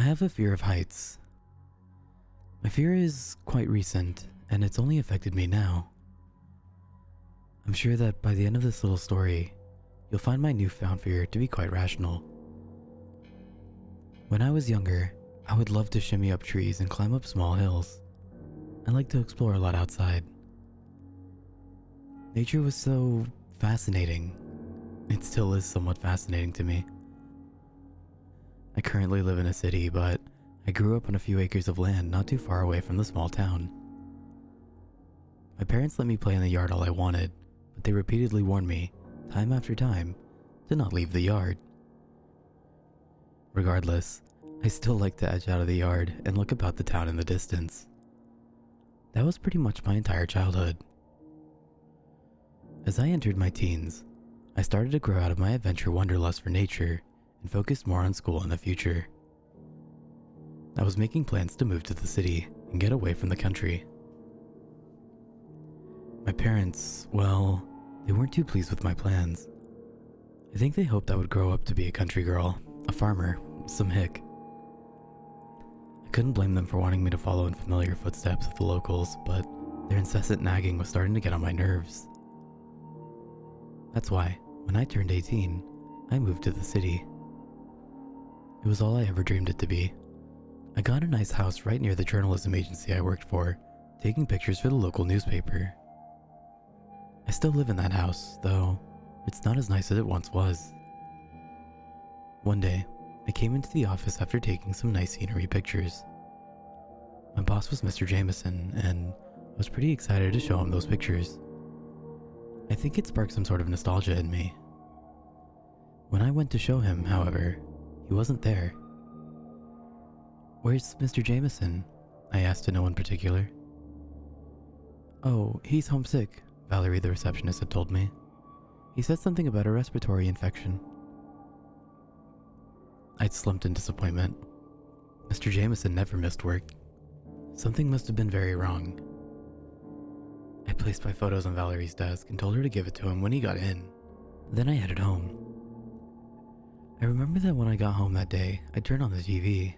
have a fear of heights. My fear is quite recent, and it's only affected me now. I'm sure that by the end of this little story, you'll find my newfound fear to be quite rational. When I was younger, I would love to shimmy up trees and climb up small hills. I like to explore a lot outside. Nature was so fascinating. It still is somewhat fascinating to me. I currently live in a city, but I grew up on a few acres of land not too far away from the small town. My parents let me play in the yard all I wanted, but they repeatedly warned me, time after time, to not leave the yard. Regardless, I still like to edge out of the yard and look about the town in the distance. That was pretty much my entire childhood. As I entered my teens, I started to grow out of my adventure wanderlust for nature and focused more on school in the future. I was making plans to move to the city and get away from the country. My parents, well, they weren't too pleased with my plans. I think they hoped I would grow up to be a country girl, a farmer, some hick. I couldn't blame them for wanting me to follow in familiar footsteps of the locals, but their incessant nagging was starting to get on my nerves. That's why, when I turned 18, I moved to the city. It was all I ever dreamed it to be. I got a nice house right near the journalism agency I worked for, taking pictures for the local newspaper. I still live in that house, though it's not as nice as it once was. One day, I came into the office after taking some nice scenery pictures. My boss was Mr. Jameson, and I was pretty excited to show him those pictures. I think it sparked some sort of nostalgia in me. When I went to show him, however, he wasn't there. "Where's Mr. Jameson?" I asked to no one particular. "Oh, he's homesick," Valerie the receptionist had told me. "He said something about a respiratory infection." I'd slumped in disappointment. Mr. Jameson never missed work. Something must have been very wrong. I placed my photos on Valerie's desk and told her to give it to him when he got in. Then I headed home. I remember that when I got home that day, I turned on the TV.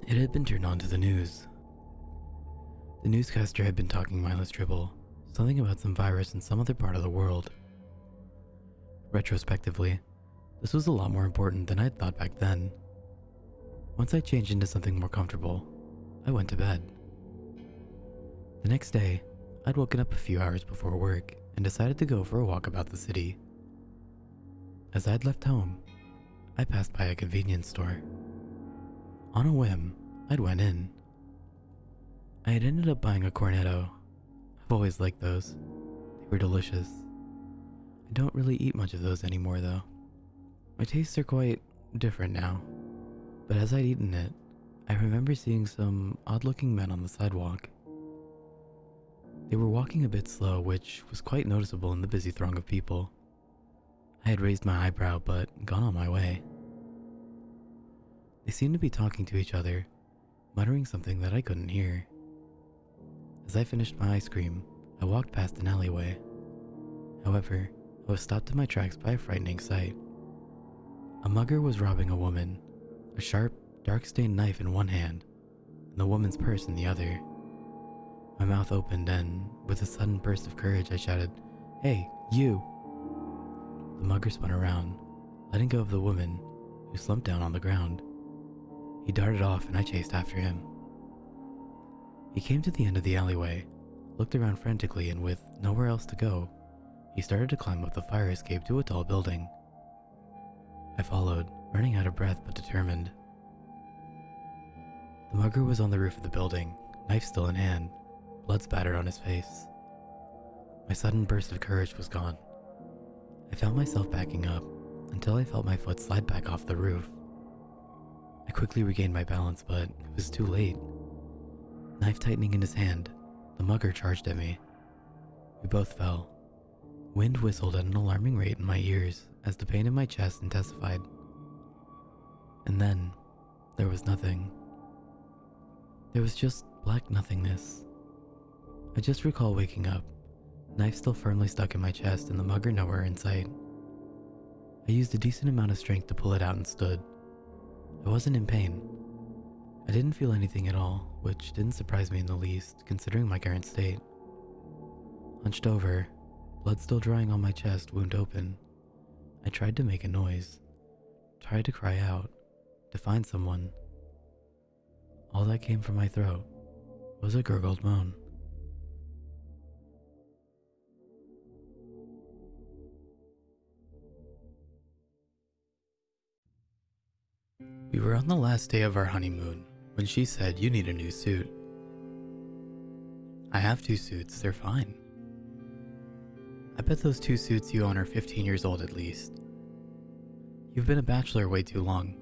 It had been turned on to the news. The newscaster had been talking mindless dribble, something about some virus in some other part of the world. Retrospectively, this was a lot more important than I'd thought back then. Once I changed into something more comfortable, I went to bed. The next day, I'd woken up a few hours before work and decided to go for a walk about the city. As I'd left home, I passed by a convenience store. On a whim, I'd went in. I had ended up buying a cornetto. I've always liked those. They were delicious. I don't really eat much of those anymore though. My tastes are quite different now. But as I'd eaten it, I remember seeing some odd-looking men on the sidewalk. They were walking a bit slow, which was quite noticeable in the busy throng of people. I had raised my eyebrow, but gone on my way. They seemed to be talking to each other, muttering something that I couldn't hear. As I finished my ice cream, I walked past an alleyway. However, I was stopped in my tracks by a frightening sight. A mugger was robbing a woman, a sharp, dark-stained knife in one hand, and the woman's purse in the other. My mouth opened and, with a sudden burst of courage, I shouted, "Hey, you!" The mugger spun around, letting go of the woman, who slumped down on the ground. He darted off and I chased after him. He came to the end of the alleyway, looked around frantically, and with nowhere else to go, he started to climb up the fire escape to a tall building. I followed, running out of breath but determined. The mugger was on the roof of the building, knife still in hand, blood spattered on his face. My sudden burst of courage was gone. I found myself backing up until I felt my foot slide back off the roof. I quickly regained my balance, but it was too late. Knife tightening in his hand, the mugger charged at me. We both fell. Wind whistled at an alarming rate in my ears as the pain in my chest intensified. And then, there was nothing. There was just black nothingness. I just recall waking up, knife still firmly stuck in my chest and the mugger nowhere in sight. I used a decent amount of strength to pull it out and stood. I wasn't in pain. I didn't feel anything at all, which didn't surprise me in the least, considering my current state. Hunched over, blood still drying on my chest, wound open, I tried to make a noise, tried to cry out, to find someone. All that came from my throat was a gurgled moan. We were on the last day of our honeymoon when she said, "You need a new suit." I have 2 suits, they're fine. I bet those 2 suits you own are 15 years old at least. You've been a bachelor way too long.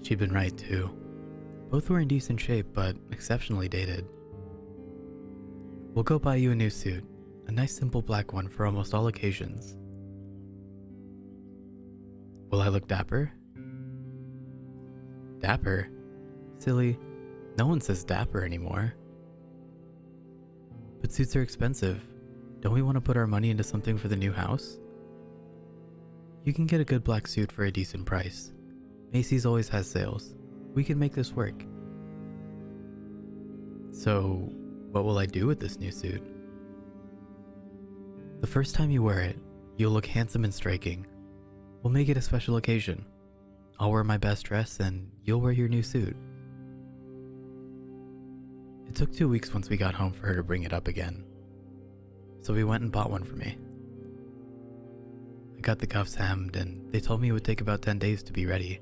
She'd been right too. Both were in decent shape, but exceptionally dated. We'll go buy you a new suit, a nice simple black one for almost all occasions. Will I look dapper? Dapper? Silly, no one says dapper anymore. But suits are expensive. Don't we want to put our money into something for the new house? You can get a good black suit for a decent price. Macy's always has sales. We can make this work. So, what will I do with this new suit? The first time you wear it, you'll look handsome and striking. We'll make it a special occasion. I'll wear my best dress and you'll wear your new suit. It took 2 weeks once we got home for her to bring it up again. So we went and bought one for me. I got the cuffs hemmed and they told me it would take about 10 days to be ready.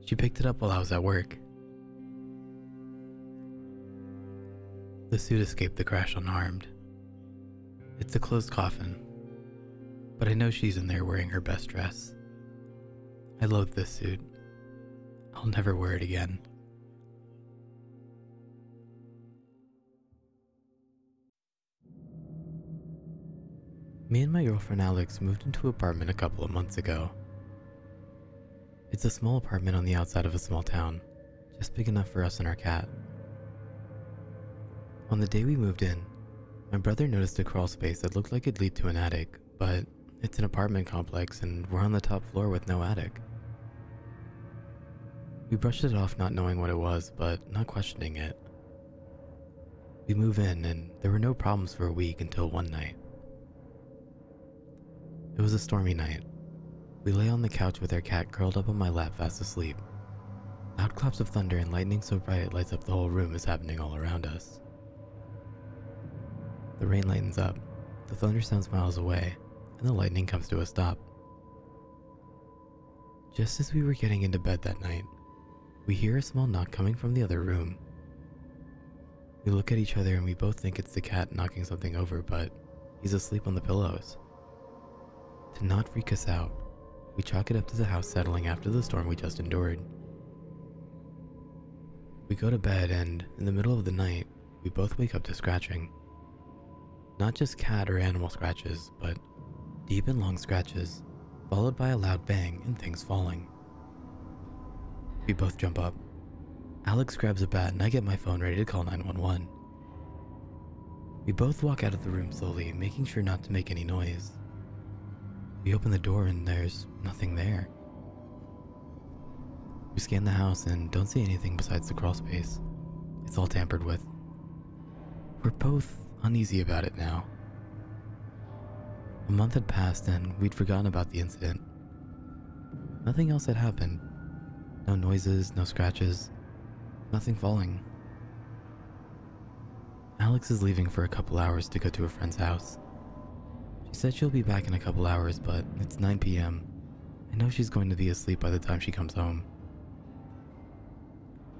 She picked it up while I was at work. The suit escaped the crash unharmed. It's a closed coffin, but I know she's in there wearing her best dress. I loathe this suit. I'll never wear it again. Me and my girlfriend Alex moved into an apartment a couple of months ago. It's a small apartment on the outside of a small town, just big enough for us and our cat. On the day we moved in, my brother noticed a crawl space that looked like it'd lead to an attic, but it's an apartment complex and we're on the top floor with no attic. We brushed it off not knowing what it was, but not questioning it. We move in and there were no problems for a week until one night. It was a stormy night. We lay on the couch with our cat curled up on my lap fast asleep. Loud claps of thunder and lightning so bright it lights up the whole room is happening all around us. The rain lightens up, the thunder sounds miles away, and the lightning comes to a stop. Just as we were getting into bed that night, we hear a small knock coming from the other room. We look at each other and we both think it's the cat knocking something over, but he's asleep on the pillows. To not freak us out, we chalk it up to the house settling after the storm we just endured. We go to bed and, in the middle of the night, we both wake up to scratching. Not just cat or animal scratches, but deep and long scratches, followed by a loud bang and things falling. We both jump up. Alex grabs a bat and I get my phone ready to call 911. We both walk out of the room slowly, making sure not to make any noise. We open the door and there's nothing there. We scan the house and don't see anything besides the crawl space. It's all tampered with. We're both uneasy about it now. A month had passed and we'd forgotten about the incident. Nothing else had happened. No noises, no scratches, nothing falling. Alex is leaving for a couple hours to go to a friend's house. She said she'll be back in a couple hours, but it's 9 p.m. I know she's going to be asleep by the time she comes home.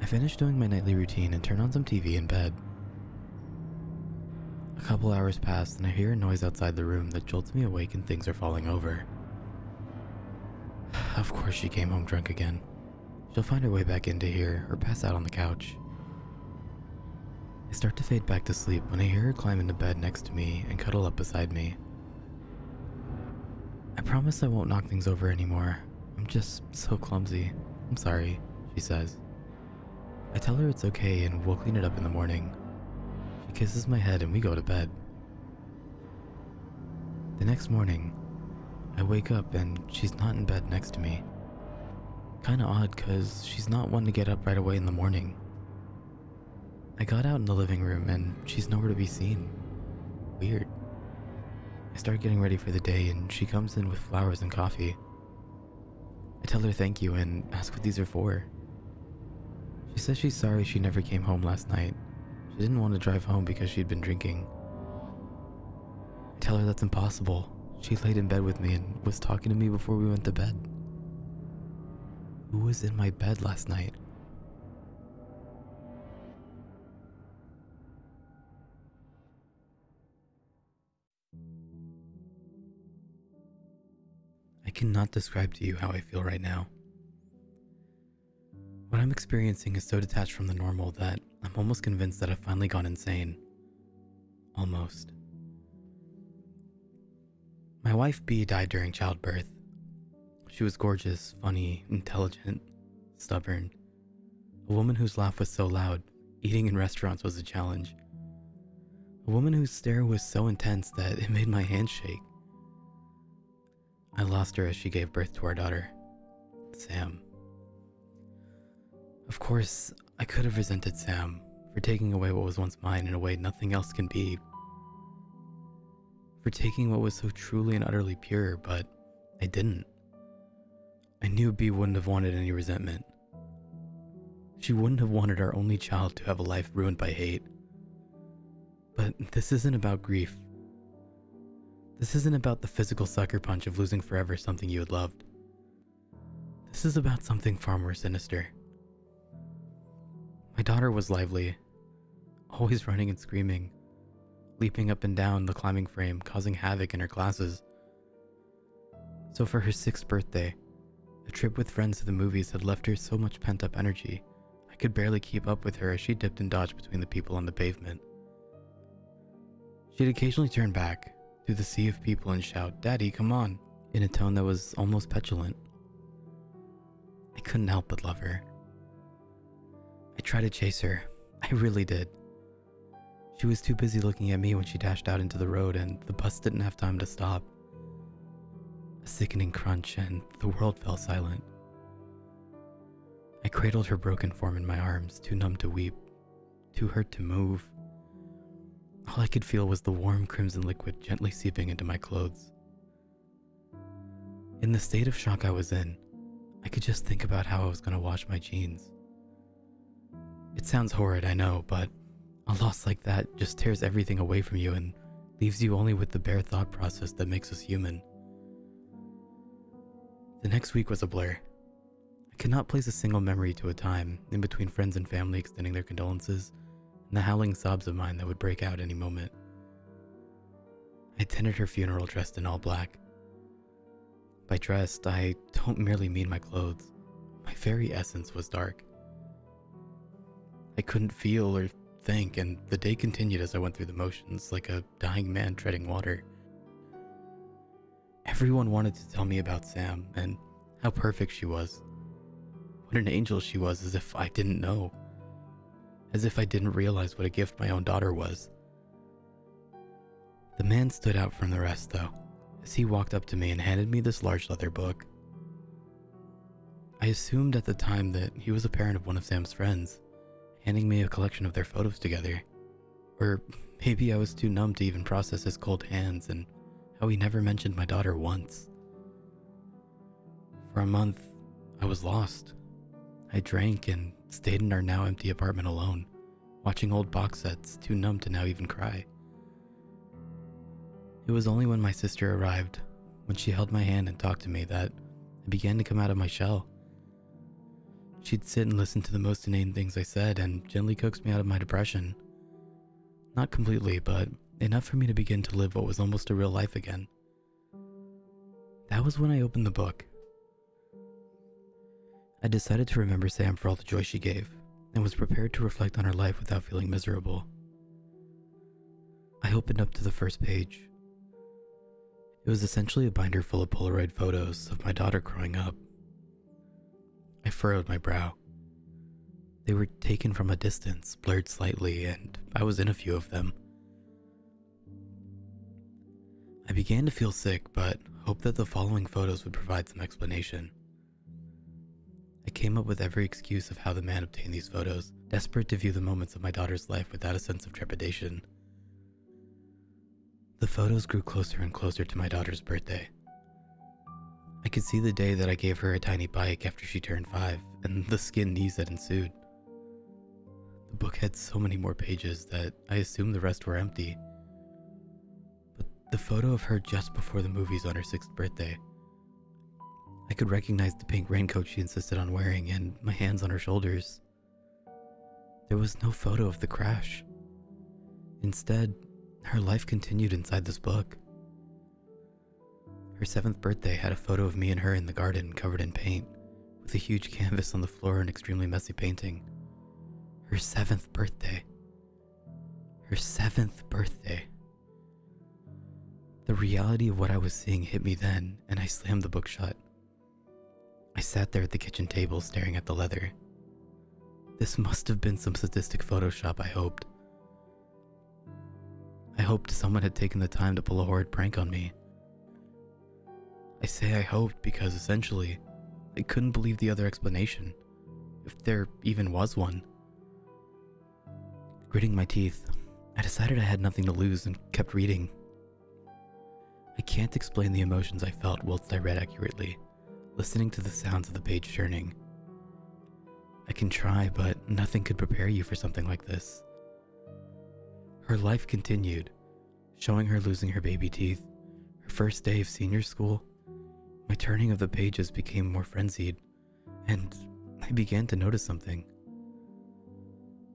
I finish doing my nightly routine and turn on some TV in bed. A couple hours pass and I hear a noise outside the room that jolts me awake and things are falling over. Of course she came home drunk again. She'll find her way back into here or pass out on the couch. I start to fade back to sleep when I hear her climb into bed next to me and cuddle up beside me. I promise I won't knock things over anymore. I'm just so clumsy. I'm sorry, she says. I tell her it's okay and we'll clean it up in the morning. She kisses my head and we go to bed. The next morning, I wake up and she's not in bed next to me. Kinda odd, cause she's not one to get up right away in the morning. I got out in the living room and she's nowhere to be seen. Weird. I start getting ready for the day and she comes in with flowers and coffee. I tell her thank you and ask what these are for. She says she's sorry she never came home last night. She didn't want to drive home because she'd been drinking. I tell her that's impossible. She laid in bed with me and was talking to me before we went to bed. Who was in my bed last night? I cannot describe to you how I feel right now. What I'm experiencing is so detached from the normal that I'm almost convinced that I've finally gone insane. Almost. My wife B died during childbirth. She was gorgeous, funny, intelligent, stubborn. A woman whose laugh was so loud, eating in restaurants was a challenge. A woman whose stare was so intense that it made my hands shake. I lost her as she gave birth to our daughter, Sam. Of course, I could have resented Sam for taking away what was once mine in a way nothing else can be. For taking what was so truly and utterly pure, but I didn't. I knew B wouldn't have wanted any resentment. She wouldn't have wanted our only child to have a life ruined by hate. But this isn't about grief. This isn't about the physical sucker punch of losing forever something you had loved. This is about something far more sinister. My daughter was lively, always running and screaming, leaping up and down the climbing frame, causing havoc in her classes. So for her 6th birthday, a trip with friends to the movies had left her so much pent-up energy, I could barely keep up with her as she dipped and dodged between the people on the pavement. She'd occasionally turn back through the sea of people and shout, "Daddy, come on," in a tone that was almost petulant. I couldn't help but love her. I tried to chase her. I really did. She was too busy looking at me when she dashed out into the road, and the bus didn't have time to stop. A sickening crunch, and the world fell silent. I cradled her broken form in my arms, too numb to weep, too hurt to move. All I could feel was the warm crimson liquid gently seeping into my clothes. In the state of shock I was in, I could just think about how I was going to wash my jeans. It sounds horrid, I know, but a loss like that just tears everything away from you and leaves you only with the bare thought process that makes us human. The next week was a blur. I could not place a single memory to a time, in between friends and family extending their condolences, and the howling sobs of mine that would break out any moment. I attended her funeral dressed in all black. By dressed, I don't merely mean my clothes. My very essence was dark. I couldn't feel or think, and the day continued as I went through the motions, like a dying man treading water. Everyone wanted to tell me about Sam, and how perfect she was. What an angel she was, as if I didn't know. As if I didn't realize what a gift my own daughter was. The man stood out from the rest, though, as he walked up to me and handed me this large leather book. I assumed at the time that he was a parent of one of Sam's friends, handing me a collection of their photos together. Or maybe I was too numb to even process his cold hands and how he never mentioned my daughter once. For a month, I was lost. I drank and stayed in our now empty apartment alone, watching old box sets, too numb to now even cry. It was only when my sister arrived, when she held my hand and talked to me, that I began to come out of my shell. She'd sit and listen to the most inane things I said and gently coax me out of my depression. Not completely, but enough for me to begin to live what was almost a real life again. That was when I opened the book. I decided to remember Sam for all the joy she gave, and was prepared to reflect on her life without feeling miserable. I opened up to the first page. It was essentially a binder full of Polaroid photos of my daughter growing up. I furrowed my brow. They were taken from a distance, blurred slightly, and I was in a few of them. I began to feel sick, but hoped that the following photos would provide some explanation. I came up with every excuse of how the man obtained these photos, desperate to view the moments of my daughter's life without a sense of trepidation. The photos grew closer and closer to my daughter's birthday. I could see the day that I gave her a tiny bike after she turned 5, and the skinned knees that ensued. The book had so many more pages that I assumed the rest were empty. But the photo of her just before the movies on her 6th birthday, I could recognize the pink raincoat she insisted on wearing and my hands on her shoulders. There was no photo of the crash. Instead, her life continued inside this book. Her 7th birthday had a photo of me and her in the garden covered in paint, with a huge canvas on the floor and extremely messy painting. Her 7th birthday. Her 7th birthday. The reality of what I was seeing hit me then, and I slammed the book shut. I sat there at the kitchen table staring at the leather. This must have been some sadistic Photoshop, I hoped. I hoped someone had taken the time to pull a horrid prank on me. I say I hoped because essentially, I couldn't believe the other explanation, if there even was one. Gritting my teeth, I decided I had nothing to lose and kept reading. I can't explain the emotions I felt whilst I read accurately, listening to the sounds of the page turning. I can try, but nothing could prepare you for something like this. Her life continued, showing her losing her baby teeth, her first day of senior school. My turning of the pages became more frenzied, and I began to notice something.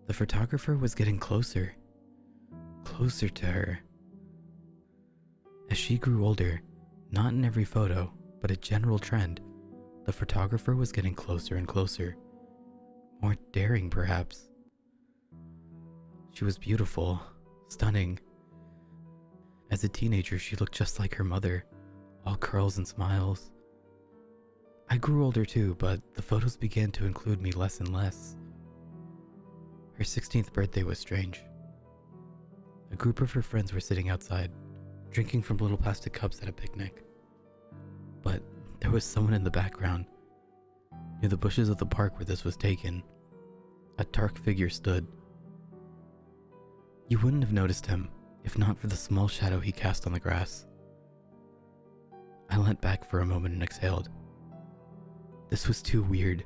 The photographer was getting closer to her. As she grew older, not in every photo, but a general trend, the photographer was getting closer and closer. More daring, perhaps. She was beautiful, stunning. As a teenager, she looked just like her mother, all curls and smiles. I grew older too, but the photos began to include me less and less. Her 16th birthday was strange. A group of her friends were sitting outside, drinking from little plastic cups at a picnic. But there was someone in the background. Near the bushes of the park where this was taken, a dark figure stood. You wouldn't have noticed him, if not for the small shadow he cast on the grass. I leant back for a moment and exhaled. This was too weird.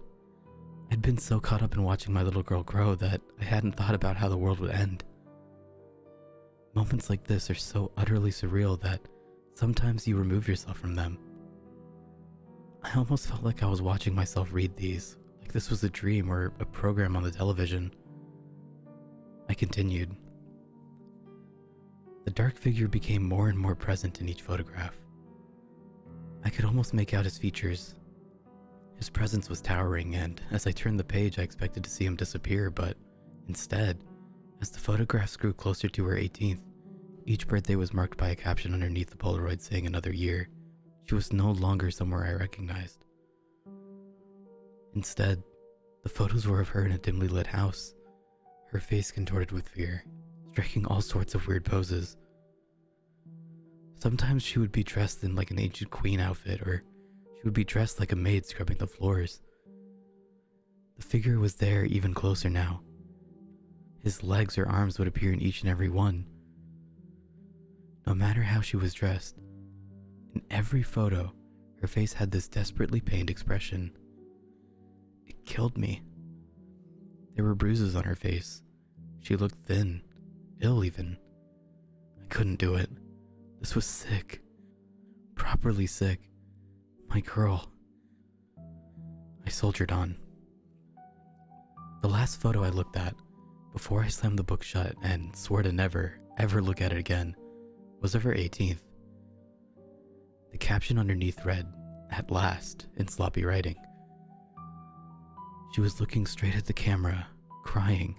I'd been so caught up in watching my little girl grow that I hadn't thought about how the world would end. Moments like this are so utterly surreal that sometimes you remove yourself from them. I almost felt like I was watching myself read these, like this was a dream or a program on the television. I continued. The dark figure became more and more present in each photograph. I could almost make out his features. His presence was towering, and as I turned the page I expected to see him disappear, but instead, as the photographs grew closer to her 18th, each birthday was marked by a caption underneath the Polaroid saying another year. She was no longer somewhere I recognized. Instead, the photos were of her in a dimly lit house, her face contorted with fear, striking all sorts of weird poses. Sometimes she would be dressed in like an ancient queen outfit, or she would be dressed like a maid scrubbing the floors. The figure was there even closer now. His legs or arms would appear in each and every one. No matter how she was dressed, in every photo, her face had this desperately pained expression. It killed me. There were bruises on her face. She looked thin, ill even. I couldn't do it. This was sick. Properly sick. My girl. I soldiered on. The last photo I looked at, before I slammed the book shut and swore to never, ever look at it again, was of her 18th. The caption underneath read, "At last," in sloppy writing. She was looking straight at the camera, crying.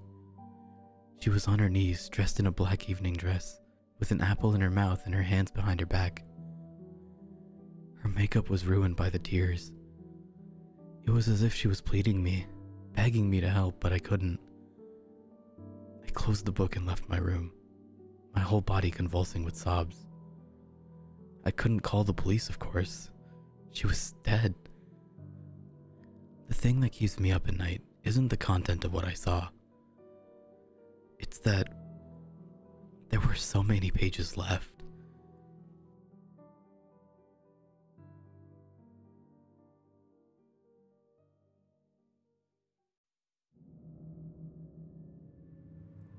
She was on her knees, dressed in a black evening dress, with an apple in her mouth and her hands behind her back. Her makeup was ruined by the tears. It was as if she was pleading me, begging me to help, but I couldn't. I closed the book and left my room, my whole body convulsing with sobs. I couldn't call the police, of course. She was dead. The thing that keeps me up at night isn't the content of what I saw. It's that there were so many pages left.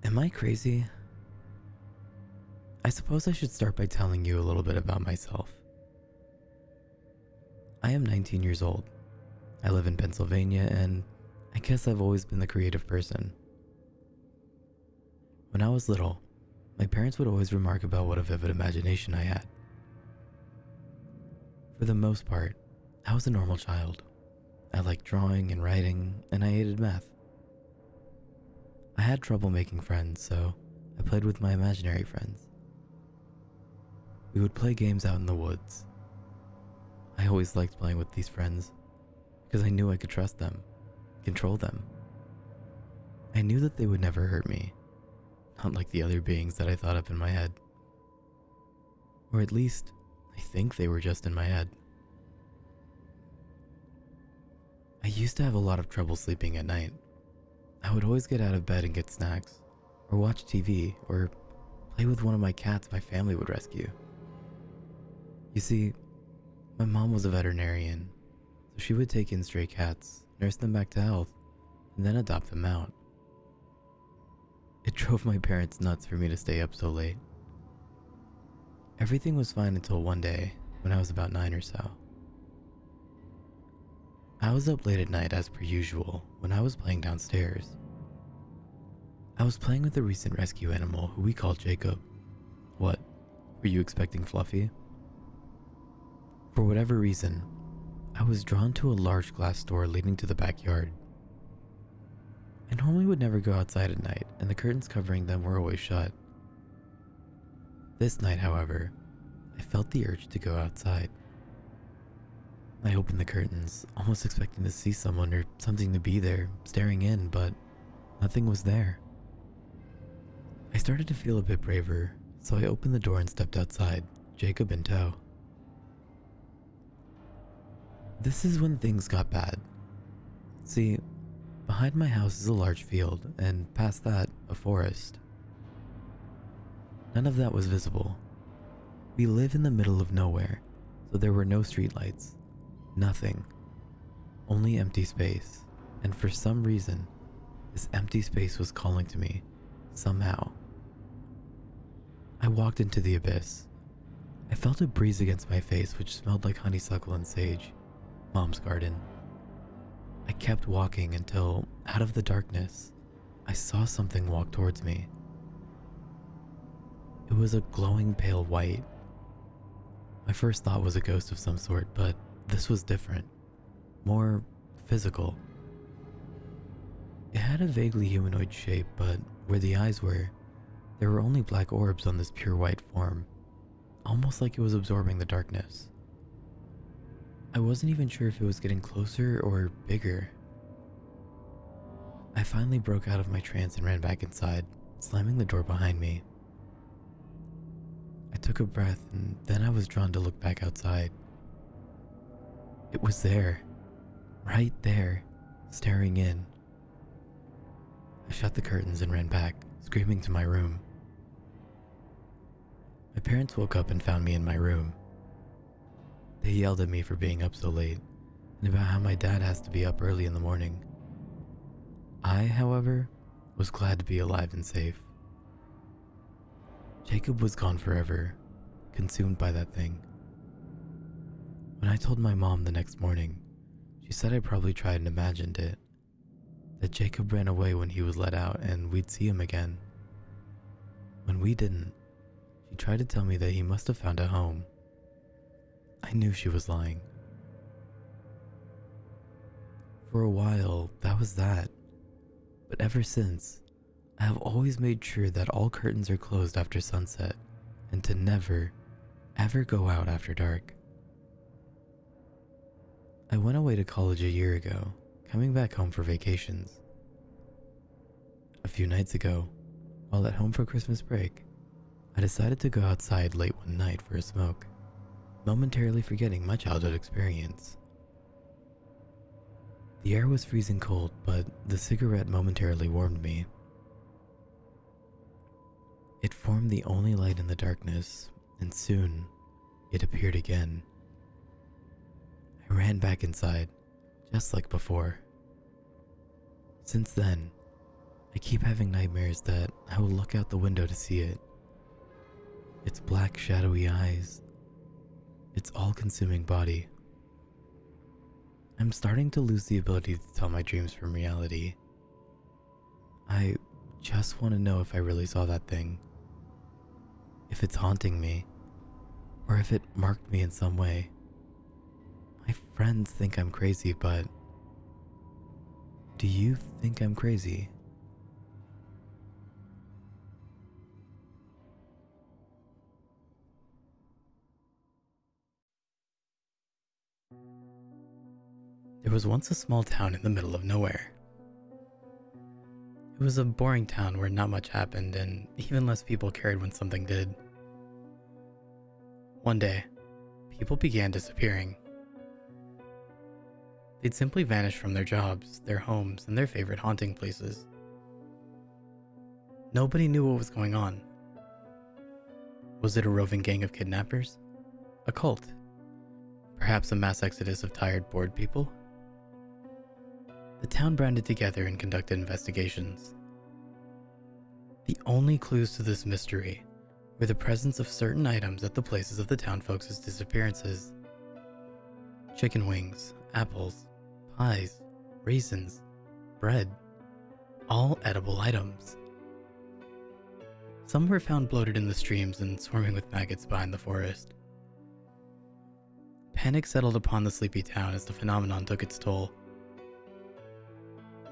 Am I crazy? I suppose I should start by telling you a little bit about myself. I am 19 years old. I live in Pennsylvania, and I guess I've always been the creative person. When I was little, my parents would always remark about what a vivid imagination I had. For the most part, I was a normal child. I liked drawing and writing, and I hated math. I had trouble making friends, so I played with my imaginary friends. We would play games out in the woods. I always liked playing with these friends because I knew I could trust them, control them. I knew that they would never hurt me, not like the other beings that I thought up in my head. Or at least, I think they were just in my head. I used to have a lot of trouble sleeping at night. I would always get out of bed and get snacks, or watch TV, or play with one of my cats my family would rescue. You see, my mom was a veterinarian, so she would take in stray cats, nurse them back to health, and then adopt them out. It drove my parents nuts for me to stay up so late. Everything was fine until one day, when I was about 9 or so. I was up late at night as per usual when I was playing downstairs. I was playing with a recent rescue animal who we called Jacob. What, were you expecting Fluffy? For whatever reason, I was drawn to a large glass door leading to the backyard. I normally would never go outside at night, and the curtains covering them were always shut. This night, however, I felt the urge to go outside. I opened the curtains, almost expecting to see someone or something to be there, staring in, but nothing was there. I started to feel a bit braver, so I opened the door and stepped outside, Jacob in tow. This is when things got bad. See, behind my house is a large field, and past that, a forest. None of that was visible. We live in the middle of nowhere, so there were no streetlights. Nothing. Only empty space. And for some reason, this empty space was calling to me, somehow. I walked into the abyss. I felt a breeze against my face which smelled like honeysuckle and sage, Mom's garden. I kept walking until, out of the darkness, I saw something walk towards me. It was a glowing pale white. My first thought was a ghost of some sort, but this was different, more physical. It had a vaguely humanoid shape, but where the eyes were, there were only black orbs on this pure white form, almost like it was absorbing the darkness. I wasn't even sure if it was getting closer or bigger. I finally broke out of my trance and ran back inside, slamming the door behind me. I took a breath and then I was drawn to look back outside. It was there, right there, staring in. I shut the curtains and ran back, screaming to my room. My parents woke up and found me in my room. They yelled at me for being up so late, and about how my dad has to be up early in the morning. I, however, was glad to be alive and safe. Jacob was gone forever, consumed by that thing. When I told my mom the next morning, she said I probably tried and imagined it. That Jacob ran away when he was let out and we'd see him again. When we didn't, she tried to tell me that he must have found a home. I knew she was lying. For a while, that was that. But ever since, I have always made sure that all curtains are closed after sunset and to never, ever go out after dark. I went away to college a year ago, coming back home for vacations. A few nights ago, while at home for Christmas break, I decided to go outside late one night for a smoke. momentarily forgetting my childhood experience. The air was freezing cold, but the cigarette momentarily warmed me. It formed the only light in the darkness, and soon it appeared again. I ran back inside, just like before. Since then, I keep having nightmares that I will look out the window to see it. Its black, shadowy eyes, its all-consuming body. I'm starting to lose the ability to tell my dreams from reality. I just want to know if I really saw that thing. If it's haunting me, or if it marked me in some way. My friends think I'm crazy, but do you think I'm crazy? There was once a small town in the middle of nowhere. It was a boring town where not much happened and even less people cared when something did. One day, people began disappearing. They'd simply vanish from their jobs, their homes, and their favorite haunting places. Nobody knew what was going on. Was it a roving gang of kidnappers? A cult? Perhaps a mass exodus of tired, bored people? The town banded together and conducted investigations. The only clues to this mystery were the presence of certain items at the places of the town folks' disappearances. Chicken wings, apples, pies, raisins, bread, all edible items. Some were found bloated in the streams and swarming with maggots behind the forest. Panic settled upon the sleepy town as the phenomenon took its toll.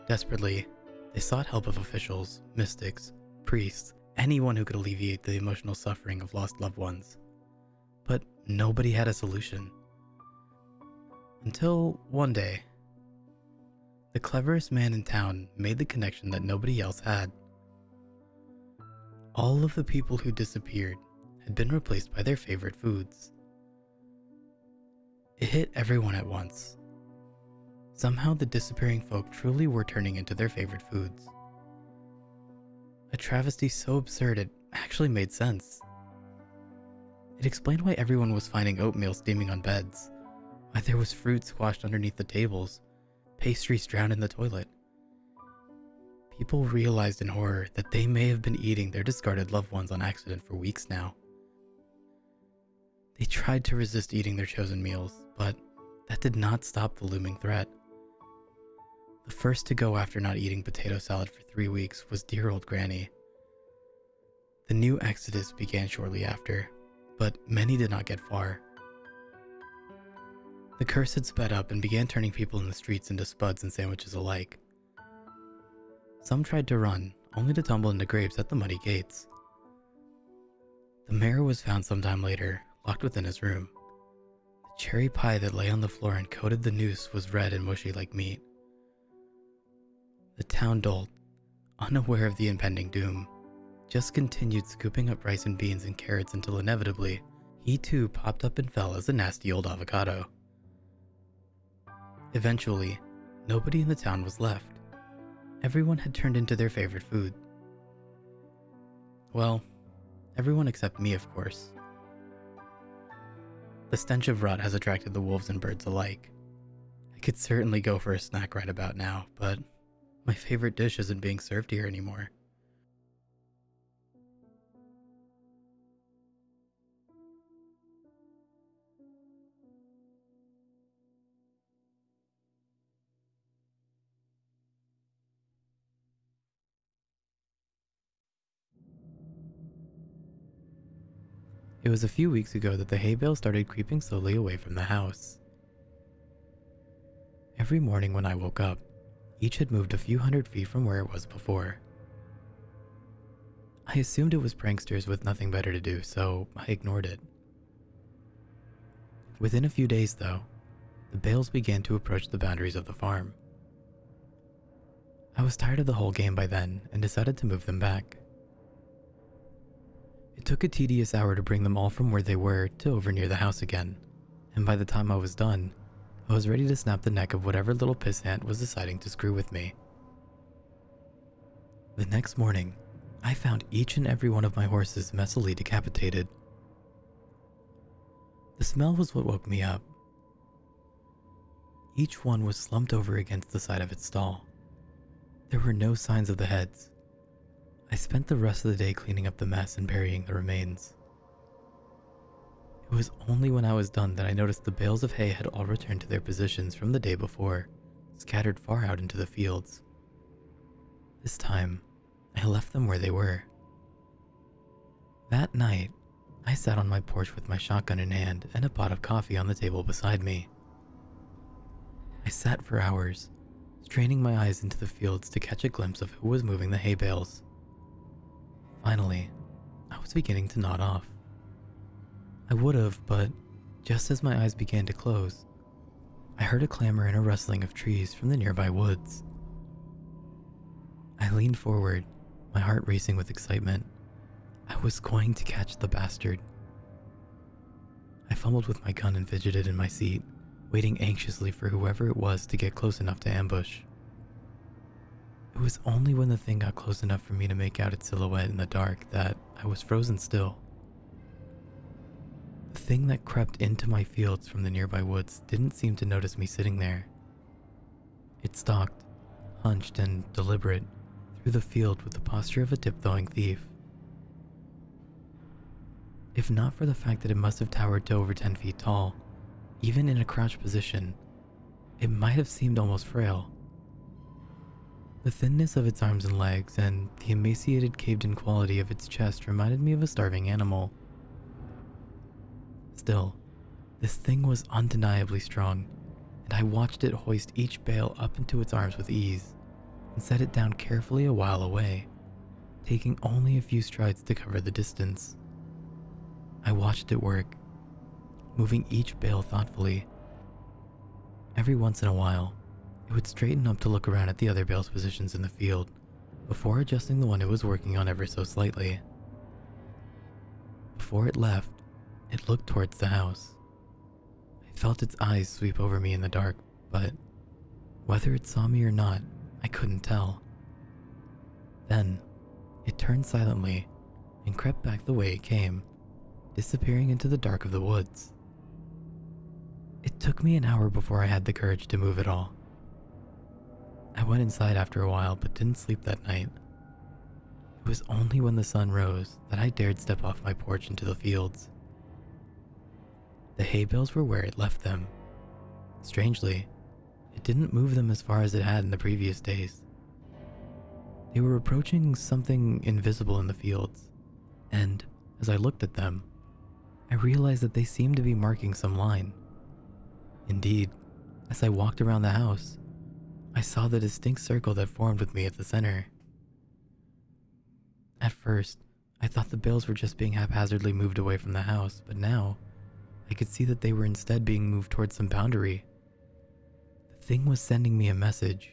Desperately, they sought help of officials, mystics, priests, anyone who could alleviate the emotional suffering of lost loved ones. But nobody had a solution. Until one day, the cleverest man in town made the connection that nobody else had. All of the people who disappeared had been replaced by their favorite foods. It hit everyone at once. Somehow the disappearing folk truly were turning into their favorite foods. A travesty so absurd it actually made sense. It explained why everyone was finding oatmeal steaming on beds, why there was fruit squashed underneath the tables, pastries drowned in the toilet. People realized in horror that they may have been eating their discarded loved ones on accident for weeks now. They tried to resist eating their chosen meals, but that did not stop the looming threat. The first to go after not eating potato salad for 3 weeks was dear old Granny. The new exodus began shortly after, but many did not get far. The curse had sped up and began turning people in the streets into spuds and sandwiches alike. Some tried to run, only to tumble into graves at the muddy gates. The mayor was found sometime later, locked within his room. The cherry pie that lay on the floor and coated the noose was red and mushy like meat. The town dolt, unaware of the impending doom, just continued scooping up rice and beans and carrots until inevitably, he too popped up and fell as a nasty old avocado. Eventually, nobody in the town was left. Everyone had turned into their favorite food. Well, everyone except me, of course. The stench of rot has attracted the wolves and birds alike. I could certainly go for a snack right about now, but my favorite dish isn't being served here anymore. It was a few weeks ago that the hay bale started creeping slowly away from the house. Every morning when I woke up, each had moved a few hundred feet from where it was before. I assumed it was pranksters with nothing better to do, so I ignored it. Within a few days, though, the bales began to approach the boundaries of the farm. I was tired of the whole game by then and decided to move them back. It took a tedious hour to bring them all from where they were to over near the house again, and by the time I was done, I was ready to snap the neck of whatever little pissant was deciding to screw with me. The next morning, I found each and every one of my horses messily decapitated. The smell was what woke me up. Each one was slumped over against the side of its stall. There were no signs of the heads. I spent the rest of the day cleaning up the mess and burying the remains. It was only when I was done that I noticed the bales of hay had all returned to their positions from the day before, scattered far out into the fields. This time, I left them where they were. That night, I sat on my porch with my shotgun in hand and a pot of coffee on the table beside me. I sat for hours, straining my eyes into the fields to catch a glimpse of who was moving the hay bales. Finally, I was beginning to nod off. I would have, but just as my eyes began to close, I heard a clamor and a rustling of trees from the nearby woods. I leaned forward, my heart racing with excitement. I was going to catch the bastard. I fumbled with my gun and fidgeted in my seat, waiting anxiously for whoever it was to get close enough to ambush. It was only when the thing got close enough for me to make out its silhouette in the dark that I was frozen still. The thing that crept into my fields from the nearby woods didn't seem to notice me sitting there. It stalked, hunched and deliberate, through the field with the posture of a tiptoeing thief. If not for the fact that it must have towered to over 10 feet tall, even in a crouched position, it might have seemed almost frail. The thinness of its arms and legs and the emaciated, caved-in quality of its chest reminded me of a starving animal. Still, this thing was undeniably strong, and I watched it hoist each bale up into its arms with ease, and set it down carefully a while away, taking only a few strides to cover the distance. I watched it work, moving each bale thoughtfully. Every once in a while, it would straighten up to look around at the other bale's positions in the field, before adjusting the one it was working on ever so slightly. Before it left, it looked towards the house. I felt its eyes sweep over me in the dark, but whether it saw me or not, I couldn't tell. Then, it turned silently and crept back the way it came, disappearing into the dark of the woods. It took me an hour before I had the courage to move at all. I went inside after a while but didn't sleep that night. It was only when the sun rose that I dared step off my porch into the fields. The hay bales were where it left them. Strangely, it didn't move them as far as it had in the previous days. They were approaching something invisible in the fields, and as I looked at them, I realized that they seemed to be marking some line. Indeed, as I walked around the house, I saw the distinct circle that formed with me at the center. At first, I thought the bales were just being haphazardly moved away from the house, but now, I could see that they were instead being moved towards some boundary. The thing was sending me a message.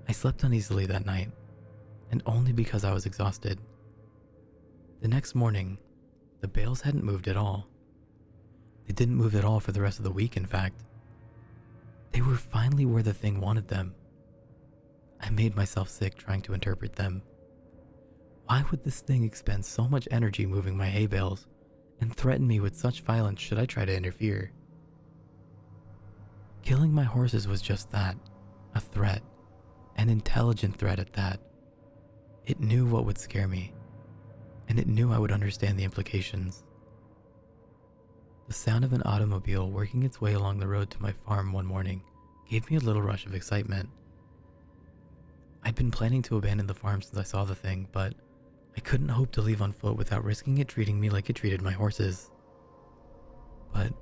I slept uneasily that night, and only because I was exhausted. The next morning, the bales hadn't moved at all. They didn't move at all for the rest of the week, in fact. They were finally where the thing wanted them. I made myself sick trying to interpret them. Why would this thing expend so much energy moving my hay bales and threaten me with such violence should I try to interfere? Killing my horses was just that, a threat, an intelligent threat at that. It knew what would scare me, and it knew I would understand the implications. The sound of an automobile working its way along the road to my farm one morning gave me a little rush of excitement. I'd been planning to abandon the farm since I saw the thing, but I couldn't hope to leave on foot without risking it treating me like it treated my horses. But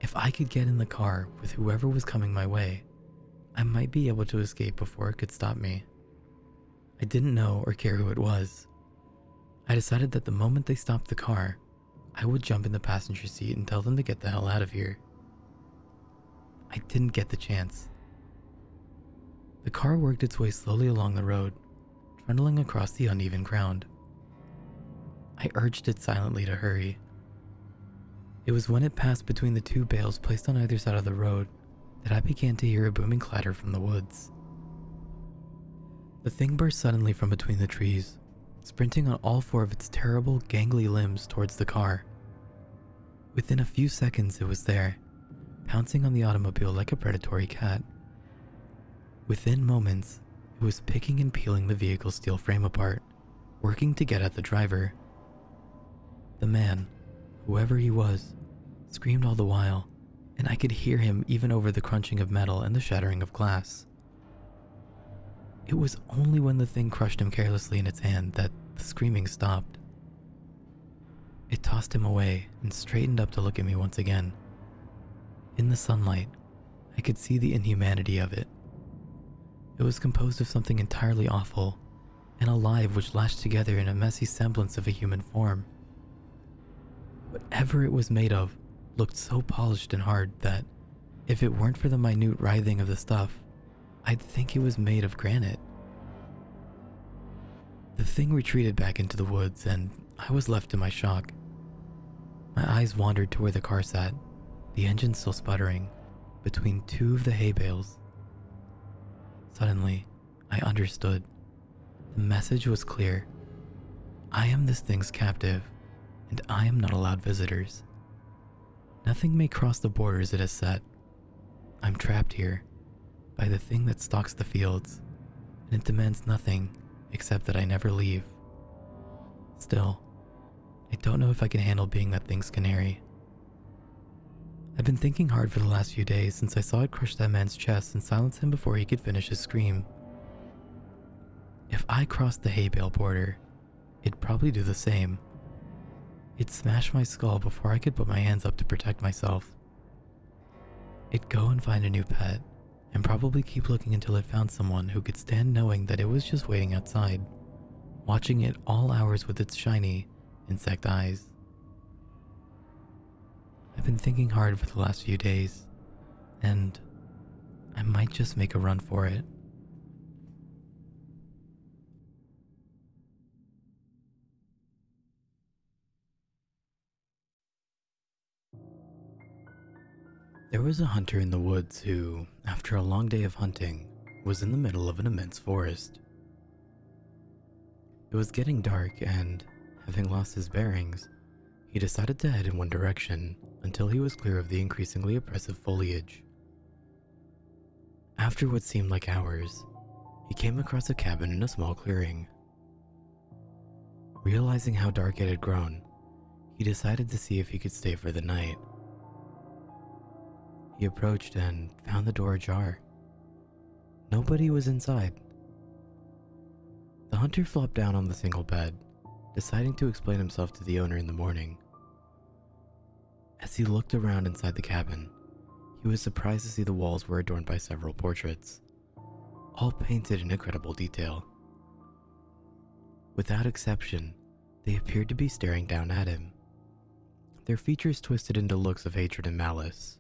if I could get in the car with whoever was coming my way, I might be able to escape before it could stop me. I didn't know or care who it was. I decided that the moment they stopped the car, I would jump in the passenger seat and tell them to get the hell out of here. I didn't get the chance. The car worked its way slowly along the road, trundling across the uneven ground. I urged it silently to hurry. It was when it passed between the two bales placed on either side of the road that I began to hear a booming clatter from the woods. The thing burst suddenly from between the trees, sprinting on all four of its terrible, gangly limbs towards the car. Within a few seconds it was there, pouncing on the automobile like a predatory cat. Within moments, it was picking and peeling the vehicle's steel frame apart, working to get at the driver. The man, whoever he was, screamed all the while, and I could hear him even over the crunching of metal and the shattering of glass. It was only when the thing crushed him carelessly in its hand that the screaming stopped. It tossed him away and straightened up to look at me once again. In the sunlight, I could see the inhumanity of it. It was composed of something entirely awful and alive which lashed together in a messy semblance of a human form. Whatever it was made of looked so polished and hard that, if it weren't for the minute writhing of the stuff, I'd think it was made of granite. The thing retreated back into the woods and I was left to my shock. My eyes wandered to where the car sat, the engine still sputtering, between two of the hay bales. Suddenly, I understood. The message was clear. I am this thing's captive, and I am not allowed visitors. Nothing may cross the borders it has set. I'm trapped here, by the thing that stalks the fields, and it demands nothing except that I never leave. Still, I don't know if I can handle being that thing's canary. I've been thinking hard for the last few days since I saw it crush that man's chest and silence him before he could finish his scream. If I crossed the hay bale border, it'd probably do the same. It'd smash my skull before I could put my hands up to protect myself. It'd go and find a new pet, and probably keep looking until it found someone who could stand knowing that it was just waiting outside, watching it all hours with its shiny, insect eyes. I've been thinking hard for the last few days, and I might just make a run for it. There was a hunter in the woods who, after a long day of hunting, was in the middle of an immense forest. It was getting dark and, having lost his bearings, he decided to head in one direction until he was clear of the increasingly oppressive foliage. After what seemed like hours, he came across a cabin in a small clearing. Realizing how dark it had grown, he decided to see if he could stay for the night. He approached and found the door ajar. Nobody was inside. The hunter flopped down on the single bed, deciding to explain himself to the owner in the morning. As he looked around inside the cabin, he was surprised to see the walls were adorned by several portraits, all painted in incredible detail. Without exception, they appeared to be staring down at him, their features twisted into looks of hatred and malice.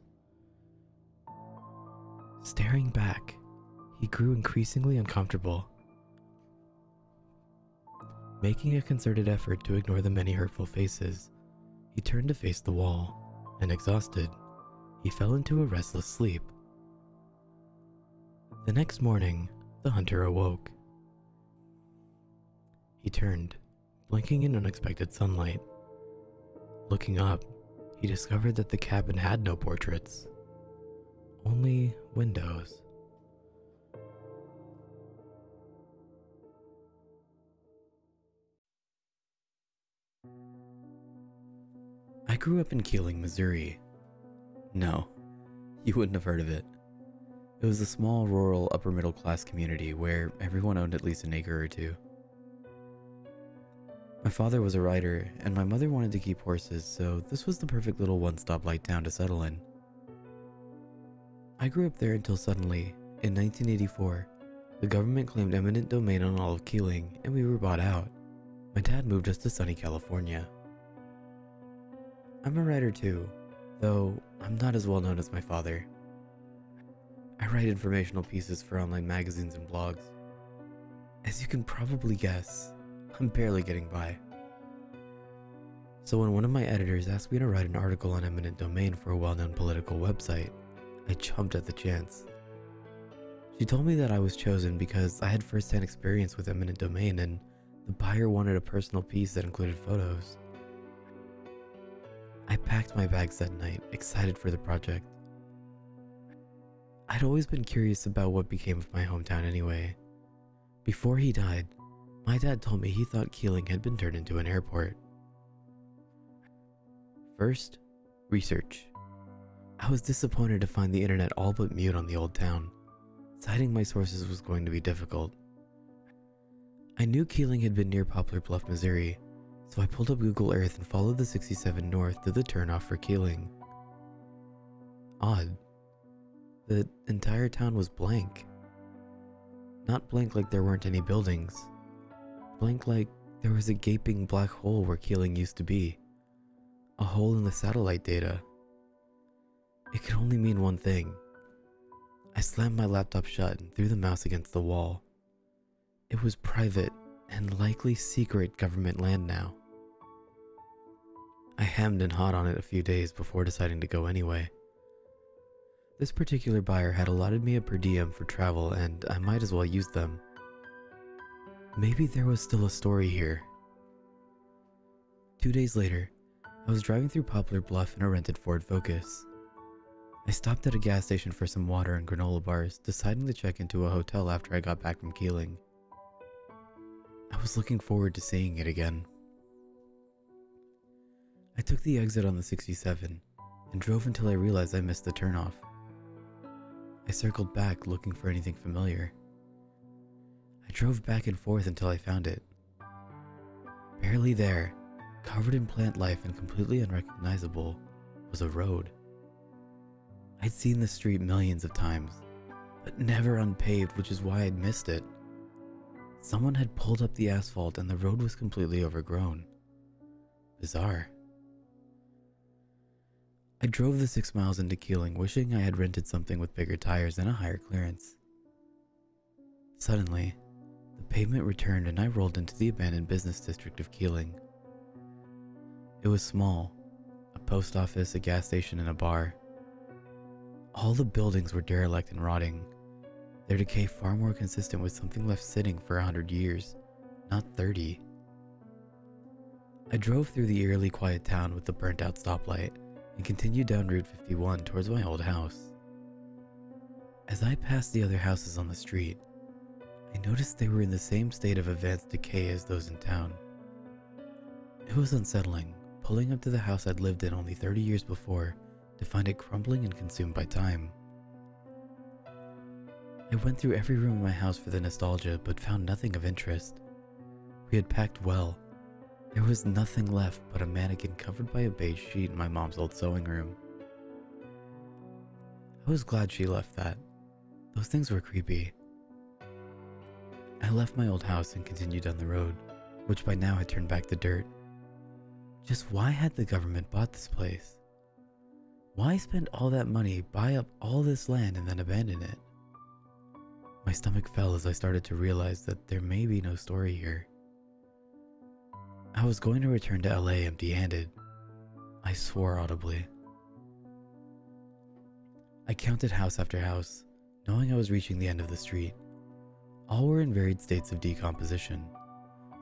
Staring back, he grew increasingly uncomfortable. Making a concerted effort to ignore the many hurtful faces, he turned to face the wall, and exhausted, he fell into a restless sleep. The next morning, the hunter awoke. He turned, blinking in unexpected sunlight. Looking up, he discovered that the cabin had no portraits, only windows. I grew up in Keeling, Missouri. No, you wouldn't have heard of it. It was a small, rural, upper-middle-class community where everyone owned at least an acre or two. My father was a writer, and my mother wanted to keep horses, so this was the perfect little one-stop-light town to settle in. I grew up there until suddenly, in 1984, the government claimed eminent domain on all of Keeling, and we were bought out. My dad moved us to sunny California. I'm a writer too, though I'm not as well known as my father. I write informational pieces for online magazines and blogs. As you can probably guess, I'm barely getting by. So when one of my editors asked me to write an article on eminent domain for a well-known political website, I jumped at the chance. She told me that I was chosen because I had first-hand experience with eminent domain and the buyer wanted a personal piece that included photos. I packed my bags that night, excited for the project. I'd always been curious about what became of my hometown anyway. Before he died, my dad told me he thought Keeling had been turned into an airport. First, research. I was disappointed to find the internet all but mute on the old town. Citing my sources was going to be difficult. I knew Keeling had been near Poplar Bluff, Missouri, so I pulled up Google Earth and followed the 67 north to the turnoff for Keeling. Odd. The entire town was blank. Not blank like there weren't any buildings. Blank like there was a gaping black hole where Keeling used to be. A hole in the satellite data. It could only mean one thing. I slammed my laptop shut and threw the mouse against the wall. It was private and likely secret government land now. I hemmed and hawed on it a few days before deciding to go anyway. This particular buyer had allotted me a per diem for travel and I might as well use them. Maybe there was still a story here. 2 days later, I was driving through Poplar Bluff in a rented Ford Focus. I stopped at a gas station for some water and granola bars, deciding to check into a hotel after I got back from Keeling. I was looking forward to seeing it again. I took the exit on the 67 and drove until I realized I missed the turnoff. I circled back looking for anything familiar. I drove back and forth until I found it. Barely there, covered in plant life and completely unrecognizable, was a road. I'd seen this street millions of times, but never unpaved, which is why I'd missed it. Someone had pulled up the asphalt and the road was completely overgrown. Bizarre. I drove the 6 miles into Keeling, wishing I had rented something with bigger tires and a higher clearance. Suddenly, the pavement returned and I rolled into the abandoned business district of Keeling. It was small, a post office, a gas station, and a bar. All the buildings were derelict and rotting, their decay far more consistent with something left sitting for 100 years, not 30. I drove through the eerily quiet town with the burnt-out stoplight and continued down Route 51 towards my old house. As I passed the other houses on the street, I noticed they were in the same state of advanced decay as those in town. It was unsettling, pulling up to the house I'd lived in only 30 years before to find it crumbling and consumed by time. I went through every room in my house for the nostalgia, but found nothing of interest. We had packed well. There was nothing left but a mannequin covered by a beige sheet in my mom's old sewing room. I was glad she left that. Those things were creepy. I left my old house and continued down the road, which by now had turned back to dirt. Just why had the government bought this place? Why spend all that money, buy up all this land, and then abandon it? My stomach fell as I started to realize that there may be no story here. I was going to return to LA empty-handed. I swore audibly. I counted house after house, knowing I was reaching the end of the street. All were in varied states of decomposition.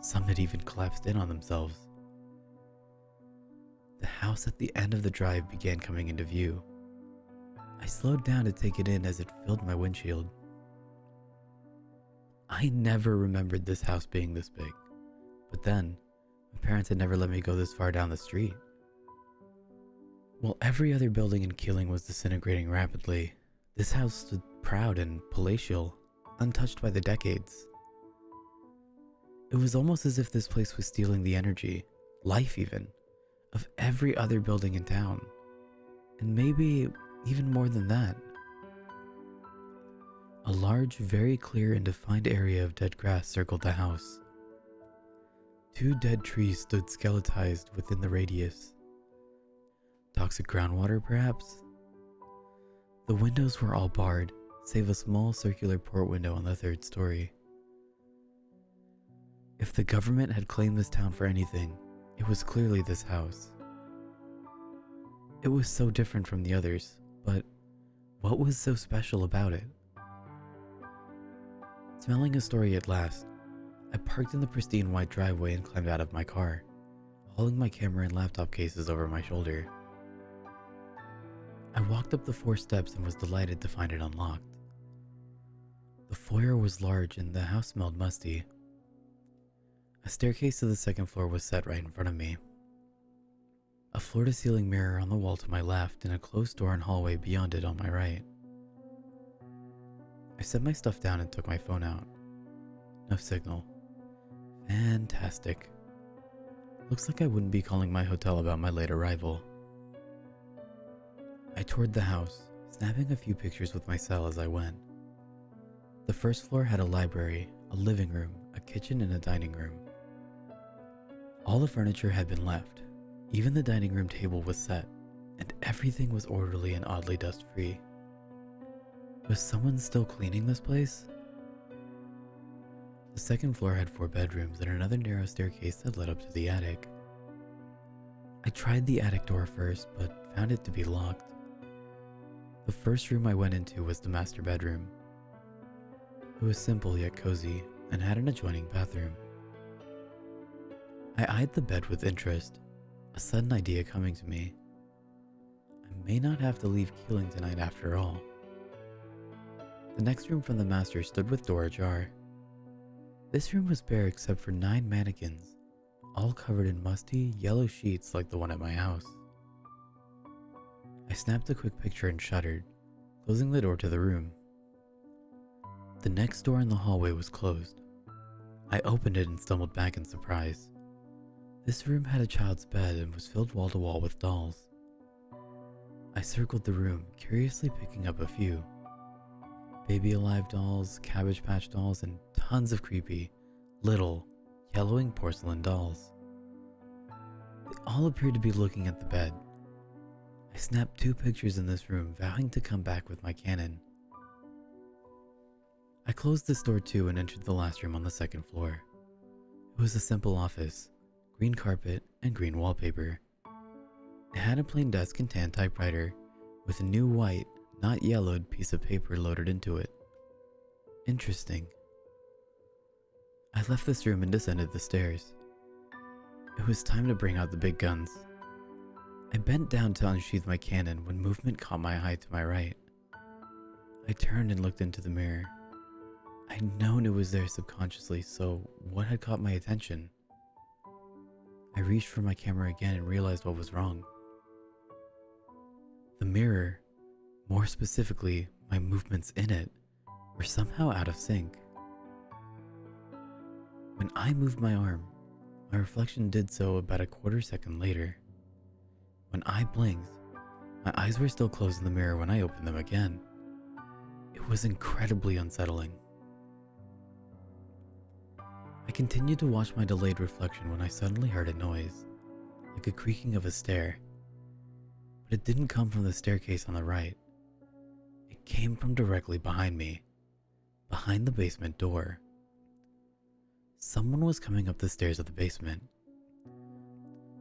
Some had even collapsed in on themselves. The house at the end of the drive began coming into view. I slowed down to take it in as it filled my windshield. I never remembered this house being this big, but then, my parents had never let me go this far down the street. While every other building in Keeling was disintegrating rapidly, this house stood proud and palatial, untouched by the decades. It was almost as if this place was stealing the energy, life even, of every other building in town, and maybe even more than that. A large, very clear and defined area of dead grass circled the house. 2 dead trees stood skeletized within the radius. Toxic groundwater, perhaps? The windows were all barred, save a small circular port window on the 3rd story. If the government had claimed this town for anything, It was clearly this house. It was so different from the others, but what was so special about it? Smelling a story at last, I parked in the pristine white driveway and climbed out of my car, hauling my camera and laptop cases over my shoulder. I walked up the 4 steps and was delighted to find it unlocked. The foyer was large and the house smelled musty. A staircase to the 2nd floor was set right in front of me. A floor-to-ceiling mirror on the wall to my left and a closed door and hallway beyond it on my right. I set my stuff down and took my phone out. No signal. Fantastic. Looks like I wouldn't be calling my hotel about my late arrival. I toured the house, snapping a few pictures with my cell as I went. The 1st floor had a library, a living room, a kitchen, and a dining room. All the furniture had been left. Even the dining room table was set, and everything was orderly and oddly dust-free. Was someone still cleaning this place? The 2nd floor had 4 bedrooms and another narrow staircase that led up to the attic. I tried the attic door first, but found it to be locked. The first room I went into was the master bedroom. It was simple yet cozy and had an adjoining bathroom. I eyed the bed with interest, a sudden idea coming to me. I may not have to leave Keeling tonight after all. The next room from the master stood with door ajar. This room was bare except for 9 mannequins, all covered in musty, yellow sheets like the one at my house. I snapped a quick picture and shuddered, closing the door to the room. The next door in the hallway was closed. I opened it and stumbled back in surprise. This room had a child's bed and was filled wall to wall with dolls. I circled the room, curiously picking up a few. Baby Alive dolls, Cabbage Patch dolls, and tons of creepy, little, yellowing porcelain dolls. They all appeared to be looking at the bed. I snapped 2 pictures in this room, vowing to come back with my Canon. I closed this door too and entered the last room on the 2nd floor. It was a simple office, green carpet and green wallpaper. It had a plain desk and tan typewriter, with a new white, not yellowed piece of paper loaded into it. Interesting. I left this room and descended the stairs. It was time to bring out the big guns. I bent down to unsheath my cannon when movement caught my eye to my right. I turned and looked into the mirror. I'd known it was there subconsciously, so what had caught my attention? I reached for my camera again and realized what was wrong. The mirror, more specifically my movements in it, were somehow out of sync. When I moved my arm, my reflection did so about a quarter second later. When I blinked, my eyes were still closed in the mirror when I opened them again. It was incredibly unsettling. I continued to watch my delayed reflection when I suddenly heard a noise, like a creaking of a stair. But it didn't come from the staircase on the right. It came from directly behind me, behind the basement door. Someone was coming up the stairs of the basement.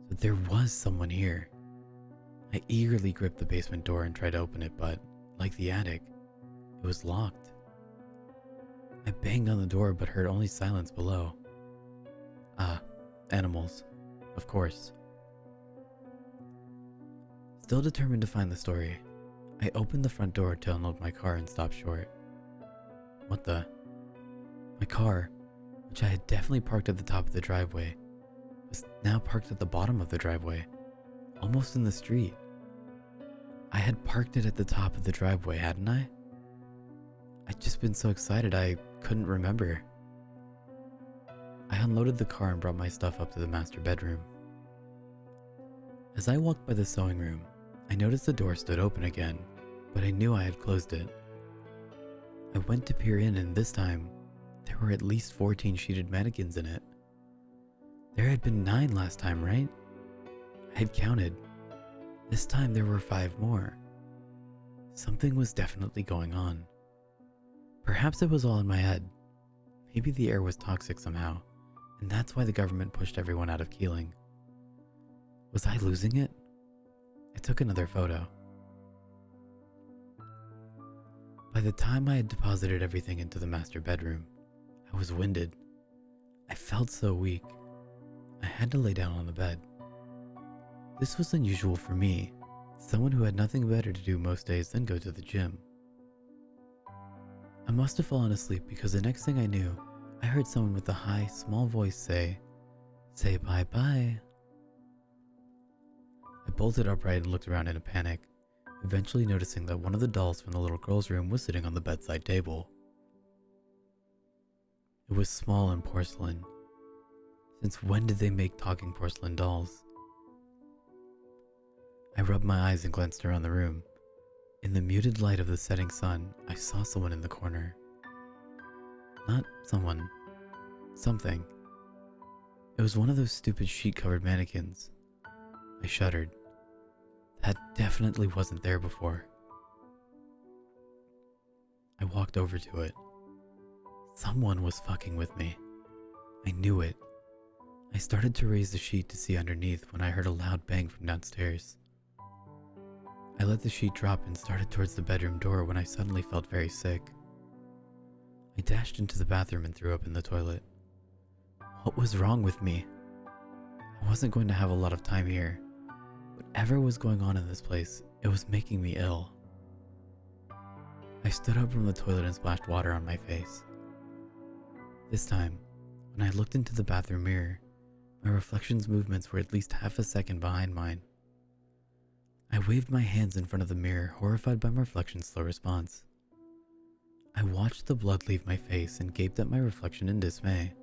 So there was someone here. I eagerly gripped the basement door and tried to open it, but, like the attic, it was locked. I banged on the door but heard only silence below. Ah, animals, of course. Still determined to find the story, I opened the front door to unload my car and stopped short. What the? My car, which I had definitely parked at the top of the driveway, was now parked at the bottom of the driveway, almost in the street. I had parked it at the top of the driveway, hadn't I? I'd just been so excited I couldn't remember. I unloaded the car and brought my stuff up to the master bedroom. As I walked by the sewing room, I noticed the door stood open again, but I knew I had closed it. I went to peer in, and this time, there were at least 14 sheeted mannequins in it. There had been 9 last time, right? I had counted. This time there were 5 more. Something was definitely going on. Perhaps it was all in my head. Maybe the air was toxic somehow, and that's why the government pushed everyone out of Keeling. Was I losing it? I took another photo. By the time I had deposited everything into the master bedroom, I was winded. I felt so weak. I had to lay down on the bed. This was unusual for me, someone who had nothing better to do most days than go to the gym. I must have fallen asleep because the next thing I knew, I heard someone with a high, small voice say bye-bye. I bolted upright and looked around in a panic, eventually noticing that one of the dolls from the little girl's room was sitting on the bedside table. It was small and porcelain. Since when did they make talking porcelain dolls? I rubbed my eyes and glanced around the room. In the muted light of the setting sun, I saw someone in the corner. Not someone. Something. It was one of those stupid sheet-covered mannequins. I shuddered. That definitely wasn't there before. I walked over to it. Someone was fucking with me. I knew it. I started to raise the sheet to see underneath when I heard a loud bang from downstairs. I let the sheet drop and started towards the bedroom door when I suddenly felt very sick. I dashed into the bathroom and threw up in the toilet. What was wrong with me? I wasn't going to have a lot of time here. Whatever was going on in this place, it was making me ill. I stood up from the toilet and splashed water on my face. This time, when I looked into the bathroom mirror, my reflection's movements were at least half a second behind mine. I waved my hands in front of the mirror, horrified by my reflection's slow response. I watched the blood leave my face and gaped at my reflection in dismay.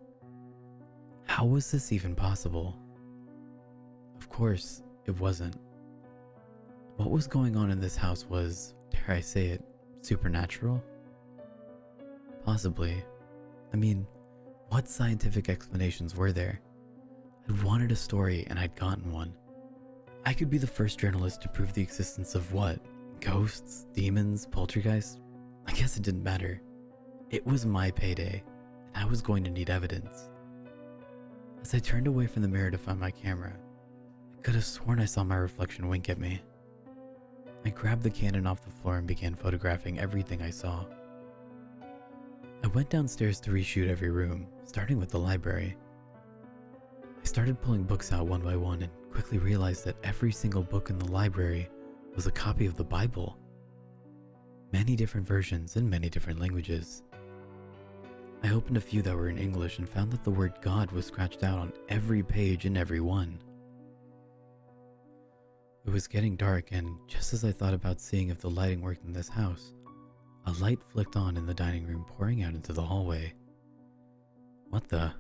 How was this even possible? Of course, it wasn't. What was going on in this house was, dare I say it, supernatural? Possibly. I mean, what scientific explanations were there? I'd wanted a story and I'd gotten one. I could be the first journalist to prove the existence of what? Ghosts? Demons? Poltergeists? I guess it didn't matter. It was my payday, and I was going to need evidence. As I turned away from the mirror to find my camera, I could have sworn I saw my reflection wink at me. I grabbed the Canon off the floor and began photographing everything I saw. I went downstairs to reshoot every room, starting with the library. I started pulling books out one by one and quickly realized that every single book in the library was a copy of the Bible. Many different versions in many different languages. I opened a few that were in English and found that the word God was scratched out on every page in every one. It was getting dark, and just as I thought about seeing if the lighting worked in this house, a light flicked on in the dining room, pouring out into the hallway. What the?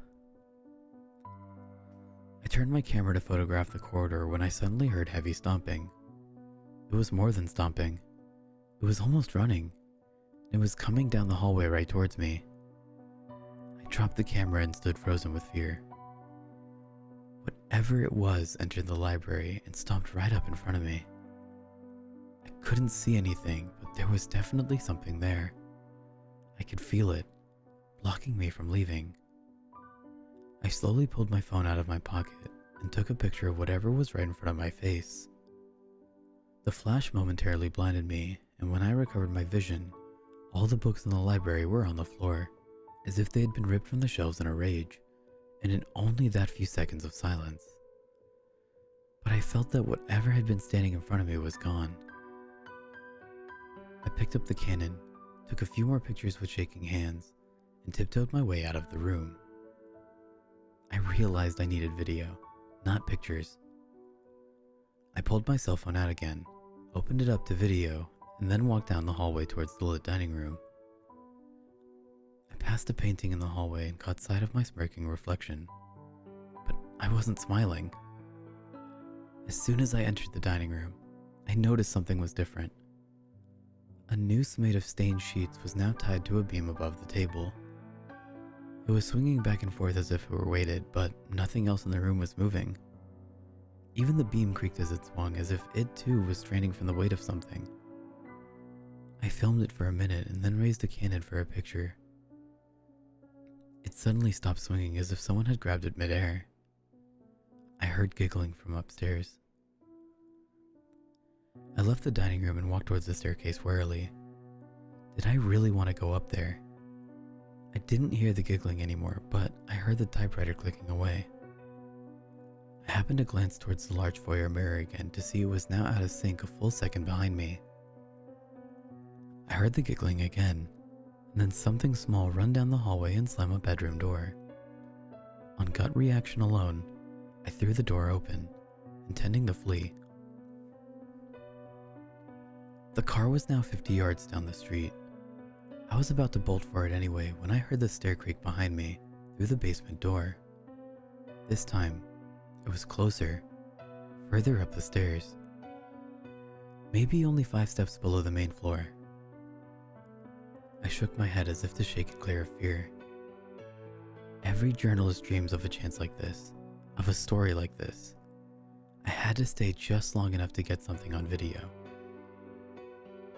I turned my camera to photograph the corridor when I suddenly heard heavy stomping. It was more than stomping. It was almost running. It was coming down the hallway right towards me. I dropped the camera and stood frozen with fear. Whatever it was entered the library and stomped right up in front of me. I couldn't see anything, but there was definitely something there. I could feel it, blocking me from leaving. I slowly pulled my phone out of my pocket and took a picture of whatever was right in front of my face. The flash momentarily blinded me, and when I recovered my vision, all the books in the library were on the floor, as if they had been ripped from the shelves in a rage, and in only that few seconds of silence. But I felt that whatever had been standing in front of me was gone. I picked up the Canon, took a few more pictures with shaking hands, and tiptoed my way out of the room. I realized I needed video, not pictures. I pulled my cell phone out again, opened it up to video, and then walked down the hallway towards the lit dining room. I passed a painting in the hallway and caught sight of my smirking reflection, but I wasn't smiling. As soon as I entered the dining room, I noticed something was different. A noose made of stained sheets was now tied to a beam above the table. It was swinging back and forth as if it were weighted, but nothing else in the room was moving. Even the beam creaked as it swung, as if it too was straining from the weight of something. I filmed it for a minute and then raised the Canon for a picture. It suddenly stopped swinging as if someone had grabbed it midair. I heard giggling from upstairs. I left the dining room and walked towards the staircase warily. Did I really want to go up there? I didn't hear the giggling anymore, but I heard the typewriter clicking away. I happened to glance towards the large foyer mirror again to see it was now out of sync a full second behind me. I heard the giggling again, and then something small run down the hallway and slam a bedroom door. On gut reaction alone, I threw the door open, intending to flee. The car was now 50 yards down the street. I was about to bolt for it anyway when I heard the stair creak behind me through the basement door. This time, it was closer, further up the stairs. Maybe only 5 steps below the main floor. I shook my head as if to shake it clear of fear. Every journalist dreams of a chance like this, of a story like this. I had to stay just long enough to get something on video.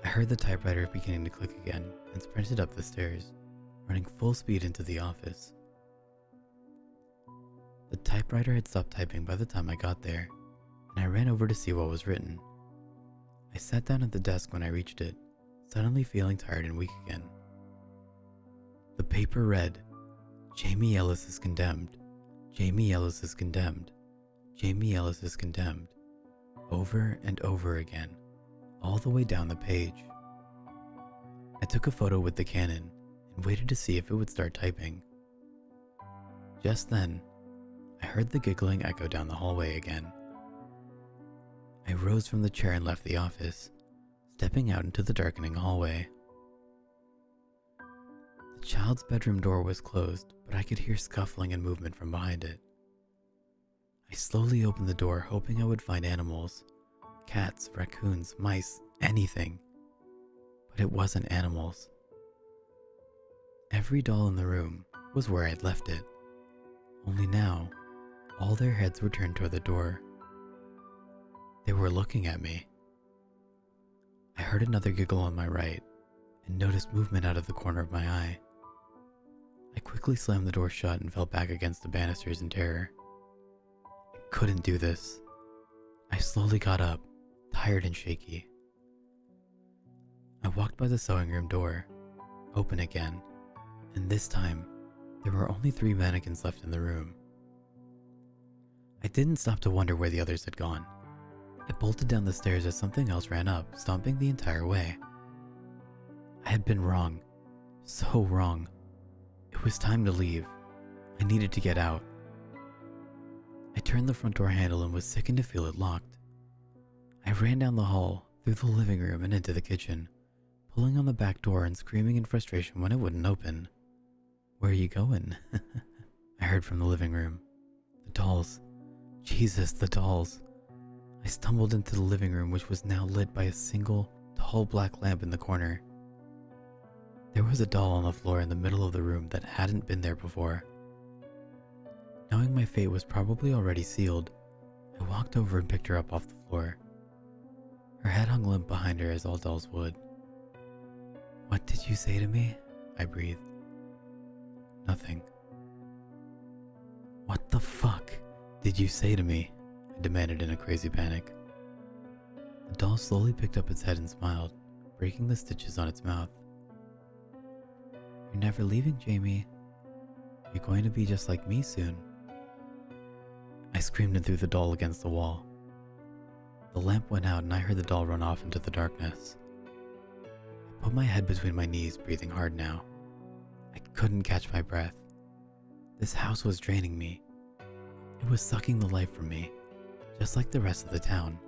I heard the typewriter beginning to click again and sprinted up the stairs, running full speed into the office. The typewriter had stopped typing by the time I got there, and I ran over to see what was written. I sat down at the desk when I reached it, suddenly feeling tired and weak again. The paper read, "Jamie Ellis is condemned. Jamie Ellis is condemned. Jamie Ellis is condemned." Over and over again, all the way down the page. I took a photo with the Canon and waited to see if it would start typing. Just then, I heard the giggling echo down the hallway again. I rose from the chair and left the office, stepping out into the darkening hallway. The child's bedroom door was closed, but I could hear scuffling and movement from behind it. I slowly opened the door, hoping I would find animals. Cats, raccoons, mice, anything. But it wasn't animals. Every doll in the room was where I'd left it. Only now, all their heads were turned toward the door. They were looking at me. I heard another giggle on my right and noticed movement out of the corner of my eye. I quickly slammed the door shut and fell back against the banisters in terror. I couldn't do this. I slowly got up, tired and shaky. I walked by the sewing room door, open again, and this time, there were only 3 mannequins left in the room. I didn't stop to wonder where the others had gone. I bolted down the stairs as something else ran up, stomping the entire way. I had been wrong. So wrong. It was time to leave. I needed to get out. I turned the front door handle and was sickened to feel it locked. I ran down the hall, through the living room and into the kitchen, pulling on the back door and screaming in frustration when it wouldn't open. "Where are you going?" I heard from the living room. The dolls. Jesus, the dolls. I stumbled into the living room, which was now lit by a single, tall black lamp in the corner. There was a doll on the floor in the middle of the room that hadn't been there before. Knowing my fate was probably already sealed, I walked over and picked her up off the floor. Her head hung limp behind her as all dolls would. "What did you say to me?" I breathed. "Nothing." "What the fuck did you say to me?" I demanded in a crazy panic. The doll slowly picked up its head and smiled, breaking the stitches on its mouth. "You're never leaving, Jamie. You're going to be just like me soon." I screamed and threw the doll against the wall. The lamp went out and I heard the doll run off into the darkness. I put my head between my knees, breathing hard now. I couldn't catch my breath. This house was draining me. It was sucking the life from me, just like the rest of the town.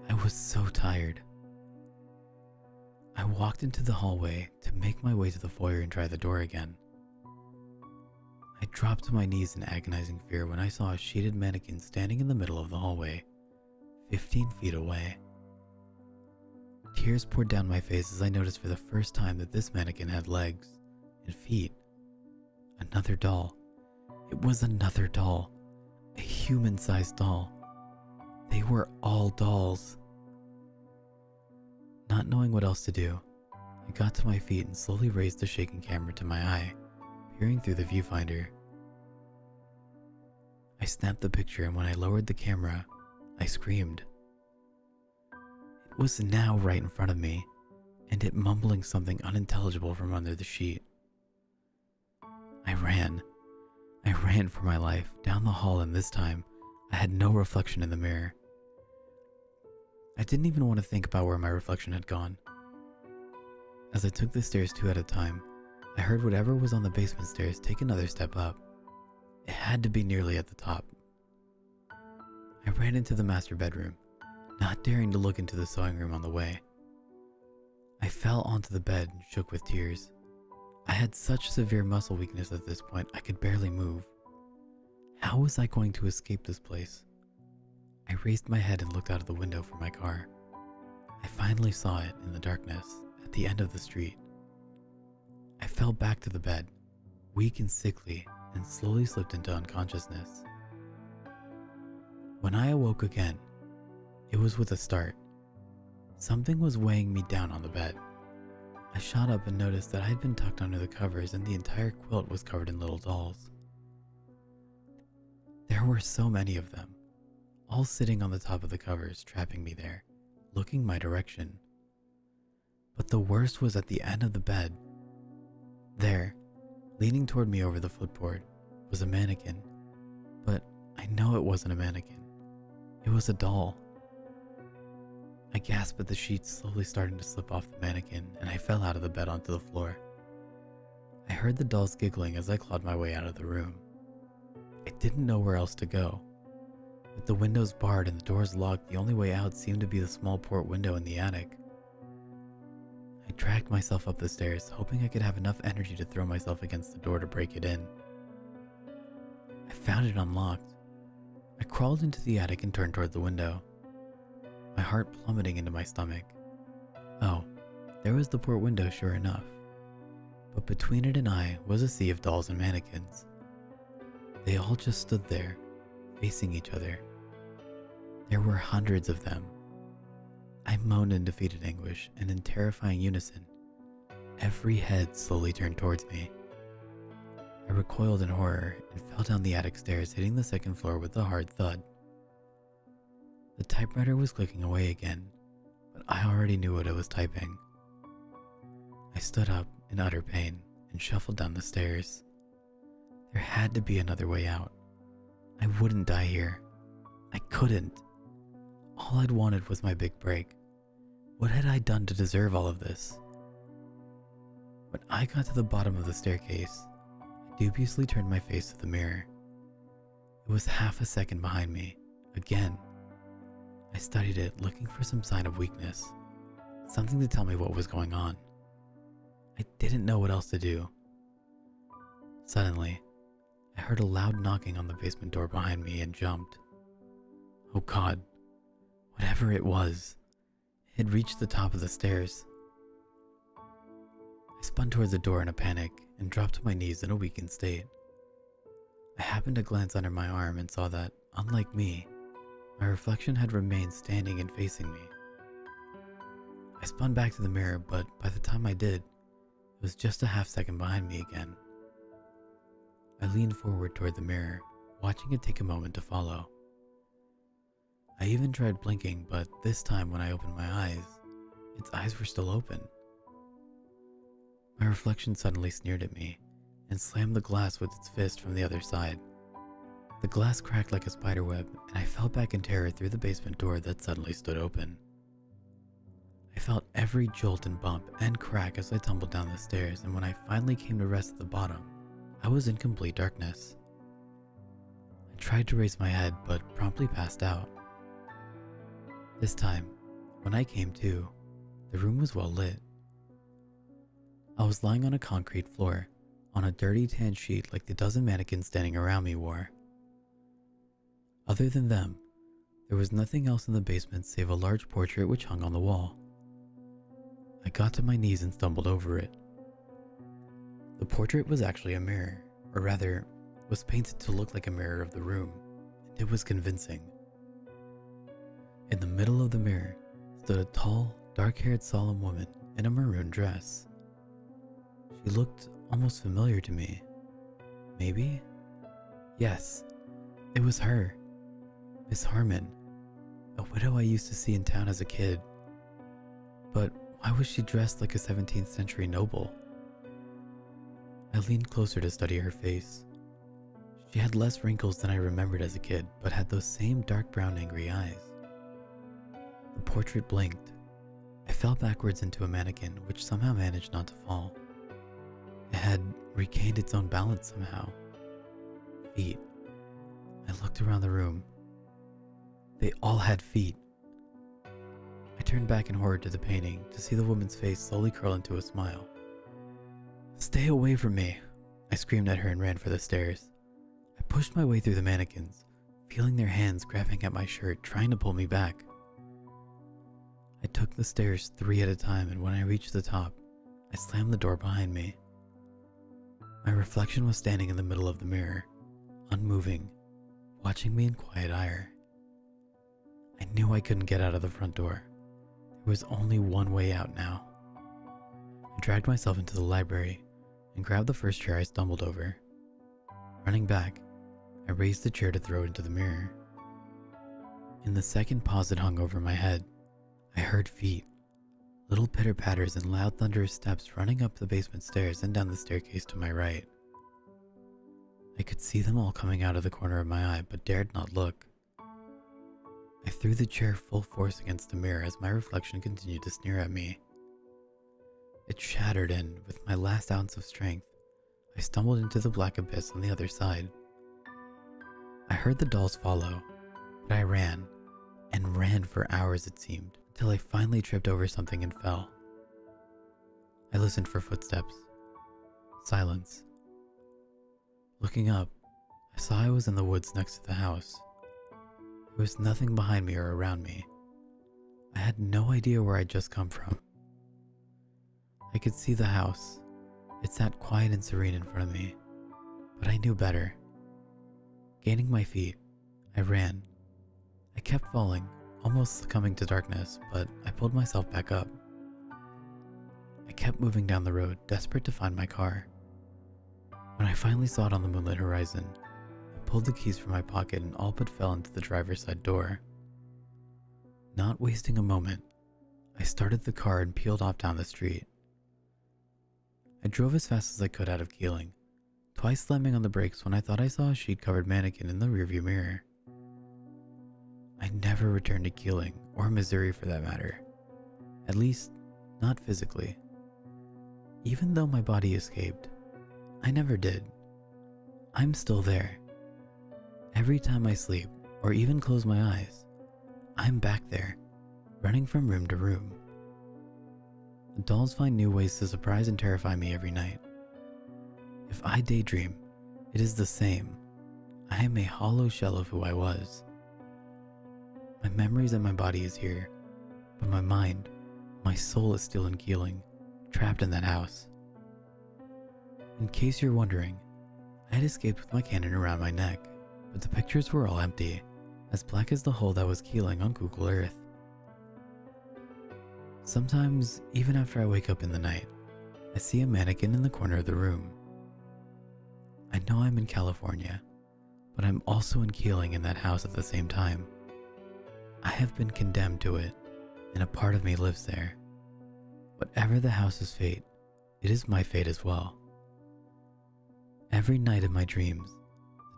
I was so tired. I walked into the hallway to make my way to the foyer and try the door again. I dropped to my knees in agonizing fear when I saw a sheeted mannequin standing in the middle of the hallway, 15 feet away. Tears poured down my face as I noticed for the first time that this mannequin had legs and feet. Another doll. It was another doll. A human-sized doll. They were all dolls. Not knowing what else to do, I got to my feet and slowly raised the shaking camera to my eye, peering through the viewfinder. I snapped the picture, and when I lowered the camera, I screamed. It was now right in front of me, and it mumbling something unintelligible from under the sheet. I ran for my life down the hall, and this time I had no reflection in the mirror. I didn't even want to think about where my reflection had gone. As I took the stairs 2 at a time, I heard whatever was on the basement stairs take another step up. It had to be nearly at the top. I ran into the master bedroom, not daring to look into the sewing room on the way. I fell onto the bed and shook with tears. I had such severe muscle weakness at this point I could barely move. How was I going to escape this place? I raised my head and looked out of the window for my car. I finally saw it in the darkness at the end of the street. I fell back to the bed, weak and sickly, and slowly slipped into unconsciousness. When I awoke again, it was with a start. Something was weighing me down on the bed. I shot up and noticed that I had been tucked under the covers and the entire quilt was covered in little dolls. There were so many of them, all sitting on the top of the covers, trapping me there, looking my direction. But the worst was at the end of the bed. There, leaning toward me over the footboard, was a mannequin. But I know it wasn't a mannequin. It was a doll. I gasped at the sheets slowly starting to slip off the mannequin, and I fell out of the bed onto the floor. I heard the dolls giggling as I clawed my way out of the room. I didn't know where else to go. With the windows barred and the doors locked, the only way out seemed to be the small port window in the attic. I dragged myself up the stairs, hoping I could have enough energy to throw myself against the door to break it in. I found it unlocked. I crawled into the attic and turned toward the window, my heart plummeting into my stomach. Oh, there was the port window sure enough. But between it and I was a sea of dolls and mannequins. They all just stood there, facing each other. There were hundreds of them. I moaned in defeated anguish, and in terrifying unison, every head slowly turned towards me. I recoiled in horror and fell down the attic stairs, hitting the second floor with a hard thud. The typewriter was clicking away again, but I already knew what it was typing. I stood up in utter pain and shuffled down the stairs. There had to be another way out. I wouldn't die here. I couldn't. All I'd wanted was my big break. What had I done to deserve all of this? When I got to the bottom of the staircase, I dubiously turned my face to the mirror. It was half a second behind me, again. I studied it, looking for some sign of weakness, something to tell me what was going on. I didn't know what else to do. Suddenly, I heard a loud knocking on the basement door behind me and jumped. Oh God, whatever it was, it had reached the top of the stairs. I spun towards the door in a panic and dropped to my knees in a weakened state. I happened to glance under my arm and saw that, unlike me, my reflection had remained standing and facing me. I spun back to the mirror, but by the time I did, it was just a half second behind me again. I leaned forward toward the mirror, watching it take a moment to follow. I even tried blinking, but this time when I opened my eyes, its eyes were still open. My reflection suddenly sneered at me and slammed the glass with its fist from the other side. The glass cracked like a spiderweb, and I fell back in terror through the basement door that suddenly stood open. I felt every jolt and bump and crack as I tumbled down the stairs, and when I finally came to rest at the bottom, I was in complete darkness. I tried to raise my head, but promptly passed out. This time, when I came to, the room was well lit. I was lying on a concrete floor, on a dirty tan sheet like the dozen mannequins standing around me wore. Other than them, there was nothing else in the basement save a large portrait which hung on the wall. I got to my knees and stumbled over it. The portrait was actually a mirror, or rather, was painted to look like a mirror of the room, and it was convincing. In the middle of the mirror stood a tall, dark-haired solemn woman in a maroon dress. She looked almost familiar to me. Maybe? Yes, It was her, Miss Harmon, a widow I used to see in town as a kid. But why was she dressed like a 17th century noble? I leaned closer to study her face. She had less wrinkles than I remembered as a kid, but had those same dark brown angry eyes. The portrait blinked. I fell backwards into a mannequin, which somehow managed not to fall. It had regained its own balance somehow. Feet. I looked around the room. They all had feet. I turned back in horror to the painting to see the woman's face slowly curl into a smile. "Stay away from me," I screamed at her and ran for the stairs. I pushed my way through the mannequins, feeling their hands grabbing at my shirt, trying to pull me back. I took the stairs 3 at a time, and when I reached the top, I slammed the door behind me. My reflection was standing in the middle of the mirror, unmoving, watching me in quiet ire. I knew I couldn't get out of the front door. There was only one way out now. I dragged myself into the library and grabbed the first chair I stumbled over. Running back, I raised the chair to throw it into the mirror. In the second pause it hung over my head, I heard feet, little pitter-patters and loud thunderous steps running up the basement stairs and down the staircase to my right. I could see them all coming out of the corner of my eye, but dared not look. I threw the chair full force against the mirror as my reflection continued to sneer at me. It shattered and, with my last ounce of strength, I stumbled into the black abyss on the other side. I heard the dolls follow, but I ran, and ran for hours it seemed, until I finally tripped over something and fell. I listened for footsteps. Silence. Looking up, I saw I was in the woods next to the house. There was nothing behind me or around me. I had no idea where I'd just come from. I could see the house. It sat quiet and serene in front of me, but I knew better. Gaining my feet, I ran. I kept falling, almost succumbing to darkness, but I pulled myself back up. I kept moving down the road, desperate to find my car. When I finally saw it on the moonlit horizon, I pulled the keys from my pocket and all but fell into the driver's side door. Not wasting a moment, I started the car and peeled off down the street. I drove as fast as I could out of Keeling, twice slamming on the brakes when I thought I saw a sheet-covered mannequin in the rearview mirror. I never returned to Keeling, or Missouri for that matter. At least, not physically. Even though my body escaped, I never did. I'm still there. Every time I sleep, or even close my eyes, I'm back there, running from room to room. The dolls find new ways to surprise and terrify me every night. If I daydream, it is the same. I am a hollow shell of who I was. My memories and my body is here, but my mind, my soul is still in Keeling, trapped in that house. In case you're wondering, I had escaped with my cannon around my neck, but the pictures were all empty, as black as the hole that was Keeling on Google Earth. Sometimes, even after I wake up in the night, I see a mannequin in the corner of the room. I know I'm in California, but I'm also in Keeling in that house at the same time. I have been condemned to it, and a part of me lives there. Whatever the house's fate, it is my fate as well. Every night in my dreams,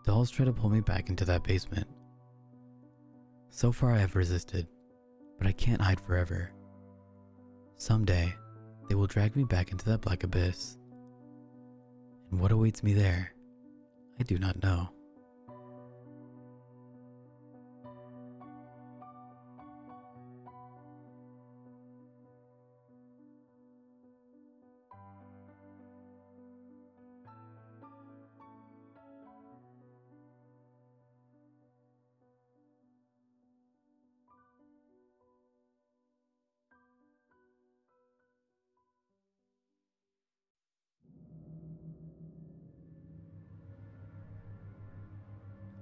the dolls try to pull me back into that basement. So far I have resisted, but I can't hide forever. Someday, they will drag me back into that black abyss. And what awaits me there, I do not know.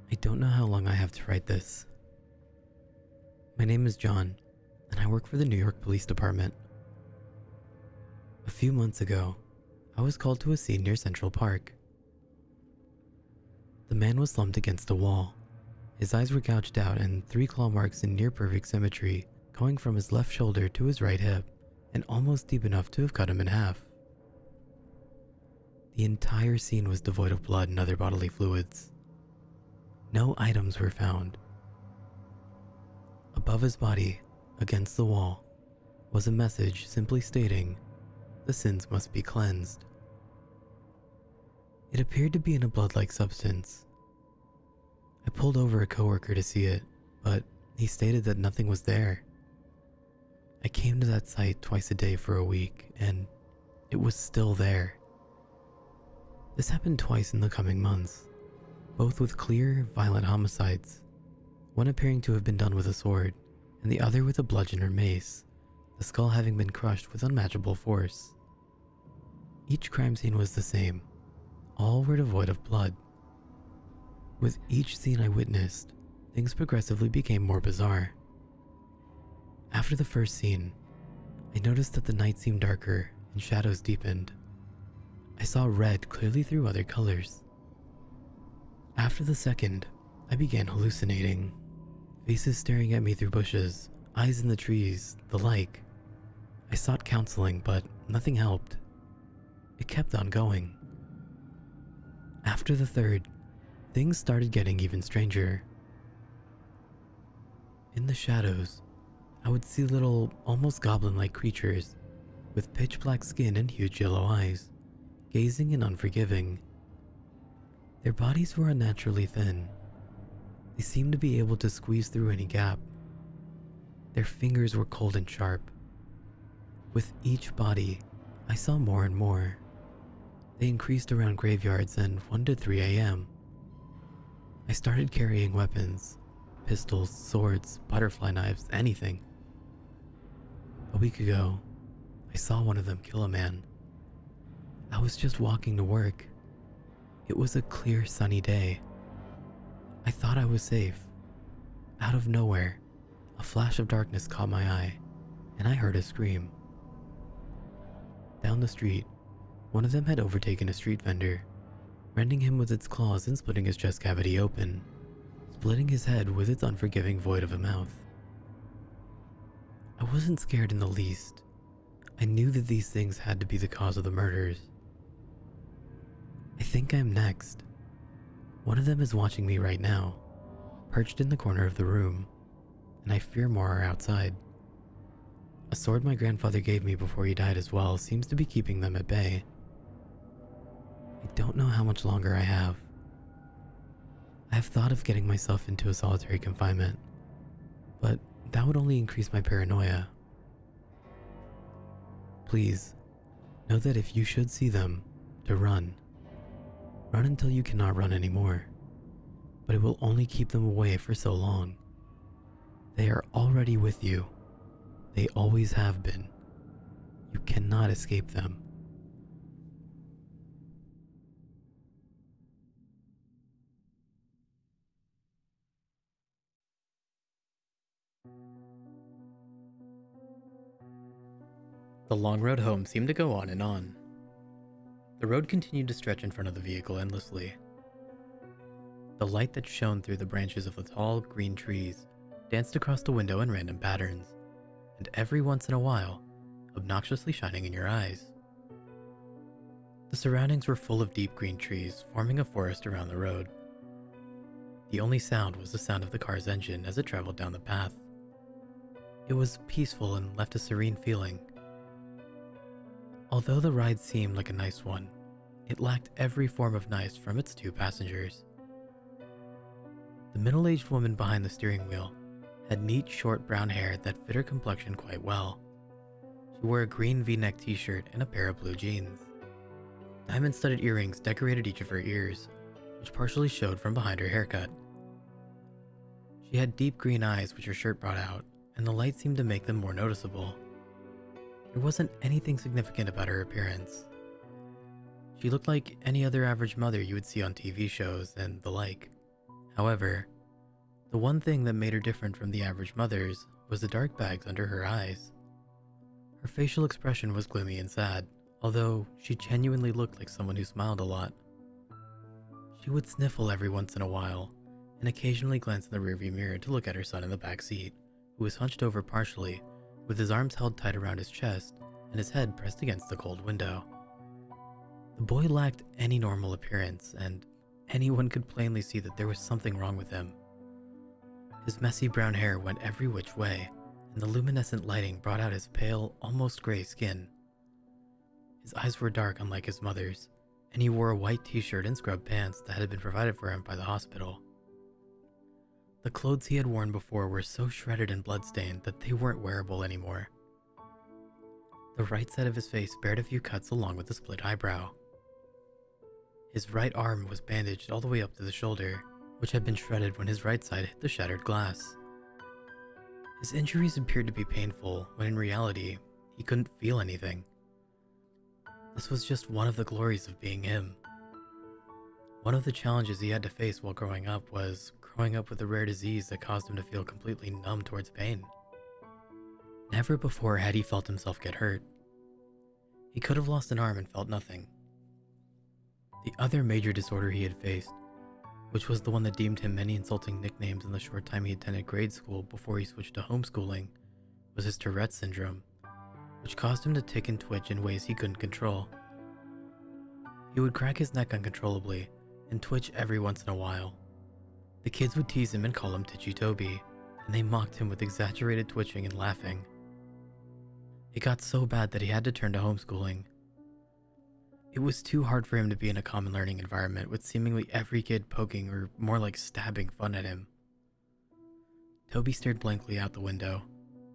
I don't know how long I have to write this. My name is John, and I work for the New York Police Department. A few months ago, I was called to a scene near Central Park. The man was slumped against a wall, His eyes were gouged out and 3 claw marks in near-perfect symmetry going from his left shoulder to his right hip, and almost deep enough to have cut him in half. The entire scene was devoid of blood and other bodily fluids. No items were found. Above his body, against the wall, was a message simply stating, "The sins must be cleansed." It appeared to be in a blood-like substance. I pulled over a coworker to see it, but he stated that nothing was there. I came to that site twice a day for a week, and it was still there. This happened twice in the coming months, both with clear, violent homicides, one appearing to have been done with a sword, and the other with a bludgeon or mace, the skull having been crushed with unmatchable force. Each crime scene was the same. All were devoid of blood. With each scene I witnessed, things progressively became more bizarre. After the first scene, I noticed that the night seemed darker and shadows deepened. I saw red clearly through other colors. After the second, I began hallucinating. Faces staring at me through bushes, eyes in the trees, the like. I sought counseling, but nothing helped. It kept on going. After the third, things started getting even stranger. In the shadows, I would see little, almost goblin-like creatures with pitch-black skin and huge yellow eyes, gazing and unforgiving. Their bodies were unnaturally thin. They seemed to be able to squeeze through any gap. Their fingers were cold and sharp. With each body, I saw more and more. They increased around graveyards and 1 to 3 a.m. I started carrying weapons, pistols, swords, butterfly knives, anything. A week ago, I saw one of them kill a man. I was just walking to work. It was a clear, sunny day. I thought I was safe. Out of nowhere, a flash of darkness caught my eye, and I heard a scream. Down the street, one of them had overtaken a street vendor, rending him with its claws and splitting his chest cavity open, splitting his head with its unforgiving void of a mouth. I wasn't scared in the least. I knew that these things had to be the cause of the murders. I think I'm next. One of them is watching me right now, perched in the corner of the room, and I fear more are outside. A sword my grandfather gave me before he died as well seems to be keeping them at bay. I don't know how much longer I have. I have thought of getting myself into a solitary confinement, but that would only increase my paranoia. Please, know that if you should see them, to run. Run until you cannot run anymore, but it will only keep them away for so long. They are already with you. They always have been. You cannot escape them. The long road home seemed to go on and on. The road continued to stretch in front of the vehicle endlessly. The light that shone through the branches of the tall, green trees danced across the window in random patterns, and every once in a while, obnoxiously shining in your eyes. The surroundings were full of deep green trees, forming a forest around the road. The only sound was the sound of the car's engine as it traveled down the path. It was peaceful and left a serene feeling. Although the ride seemed like a nice one, it lacked every form of nice from its 2 passengers. The middle-aged woman behind the steering wheel had neat, short brown hair that fit her complexion quite well. She wore a green V-neck t-shirt and a pair of blue jeans. Diamond-studded earrings decorated each of her ears, which partially showed from behind her haircut. She had deep green eyes which her shirt brought out, and the light seemed to make them more noticeable. There wasn't anything significant about her appearance. She looked like any other average mother you would see on TV shows and the like. However, the one thing that made her different from the average mothers was the dark bags under her eyes. Her facial expression was gloomy and sad, although she genuinely looked like someone who smiled a lot. She would sniffle every once in a while, and occasionally glanced in the rearview mirror to look at her son in the back seat, who was hunched over partially, with his arms held tight around his chest and his head pressed against the cold window. The boy lacked any normal appearance, and anyone could plainly see that there was something wrong with him. His messy brown hair went every which way, and the luminescent lighting brought out his pale, almost gray skin. His eyes were dark, unlike his mother's, and he wore a white t-shirt and scrub pants that had been provided for him by the hospital. The clothes he had worn before were so shredded and bloodstained that they weren't wearable anymore. The right side of his face bared a few cuts along with a split eyebrow. His right arm was bandaged all the way up to the shoulder, which had been shredded when his right side hit the shattered glass. His injuries appeared to be painful, when in reality, he couldn't feel anything. This was just one of the glories of being him. One of the challenges he had to face while growing up was growing up with a rare disease that caused him to feel completely numb towards pain. Never before had he felt himself get hurt. He could have lost an arm and felt nothing. The other major disorder he had faced, which was the one that deemed him many insulting nicknames in the short time he attended grade school before he switched to homeschooling, was his Tourette's syndrome, which caused him to tick and twitch in ways he couldn't control. He would crack his neck uncontrollably and twitch every once in a while. The kids would tease him and call him Ticci Toby, and they mocked him with exaggerated twitching and laughing. It got so bad that he had to turn to homeschooling. It was too hard for him to be in a common learning environment with seemingly every kid poking or more like stabbing fun at him. Toby stared blankly out the window,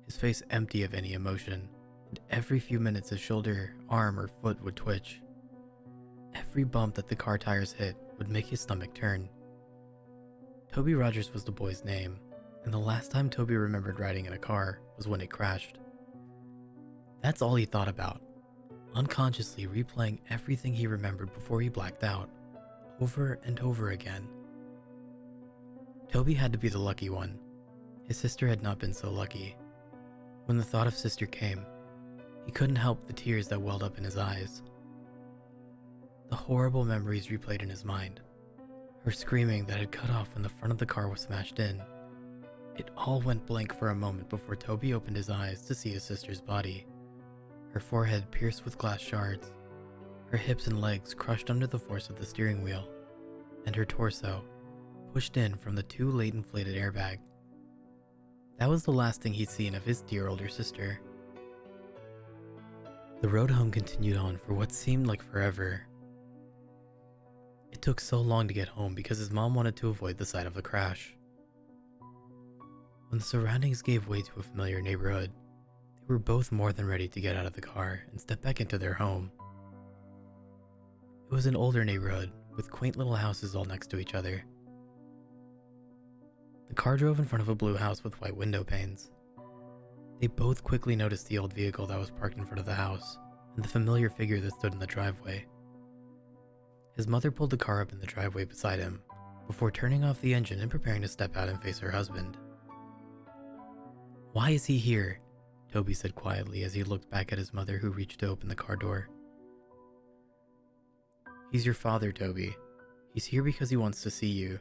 his face empty of any emotion, and every few minutes his shoulder, arm, or foot would twitch. Every bump that the car tires hit would make his stomach turn. Toby Rogers was the boy's name, and the last time Toby remembered riding in a car was when it crashed. That's all he thought about, unconsciously replaying everything he remembered before he blacked out, over and over again. Toby had to be the lucky one. His sister had not been so lucky. When the thought of sister came, he couldn't help the tears that welled up in his eyes. The horrible memories replayed in his mind. Her screaming that had cut off when the front of the car was smashed in. It all went blank for a moment before Toby opened his eyes to see his sister's body. Her forehead pierced with glass shards, her hips and legs crushed under the force of the steering wheel, and her torso pushed in from the too late inflated airbag. That was the last thing he'd seen of his dear older sister. The road home continued on for what seemed like forever. It took so long to get home because his mom wanted to avoid the sight of the crash. When the surroundings gave way to a familiar neighborhood, they were both more than ready to get out of the car and step back into their home. It was an older neighborhood with quaint little houses all next to each other. The car drove in front of a blue house with white window panes. They both quickly noticed the old vehicle that was parked in front of the house and the familiar figure that stood in the driveway. His mother pulled the car up in the driveway beside him before turning off the engine and preparing to step out and face her husband. "Why is he here?" Toby said quietly as he looked back at his mother, who reached to open the car door. "He's your father, Toby. He's here because he wants to see you."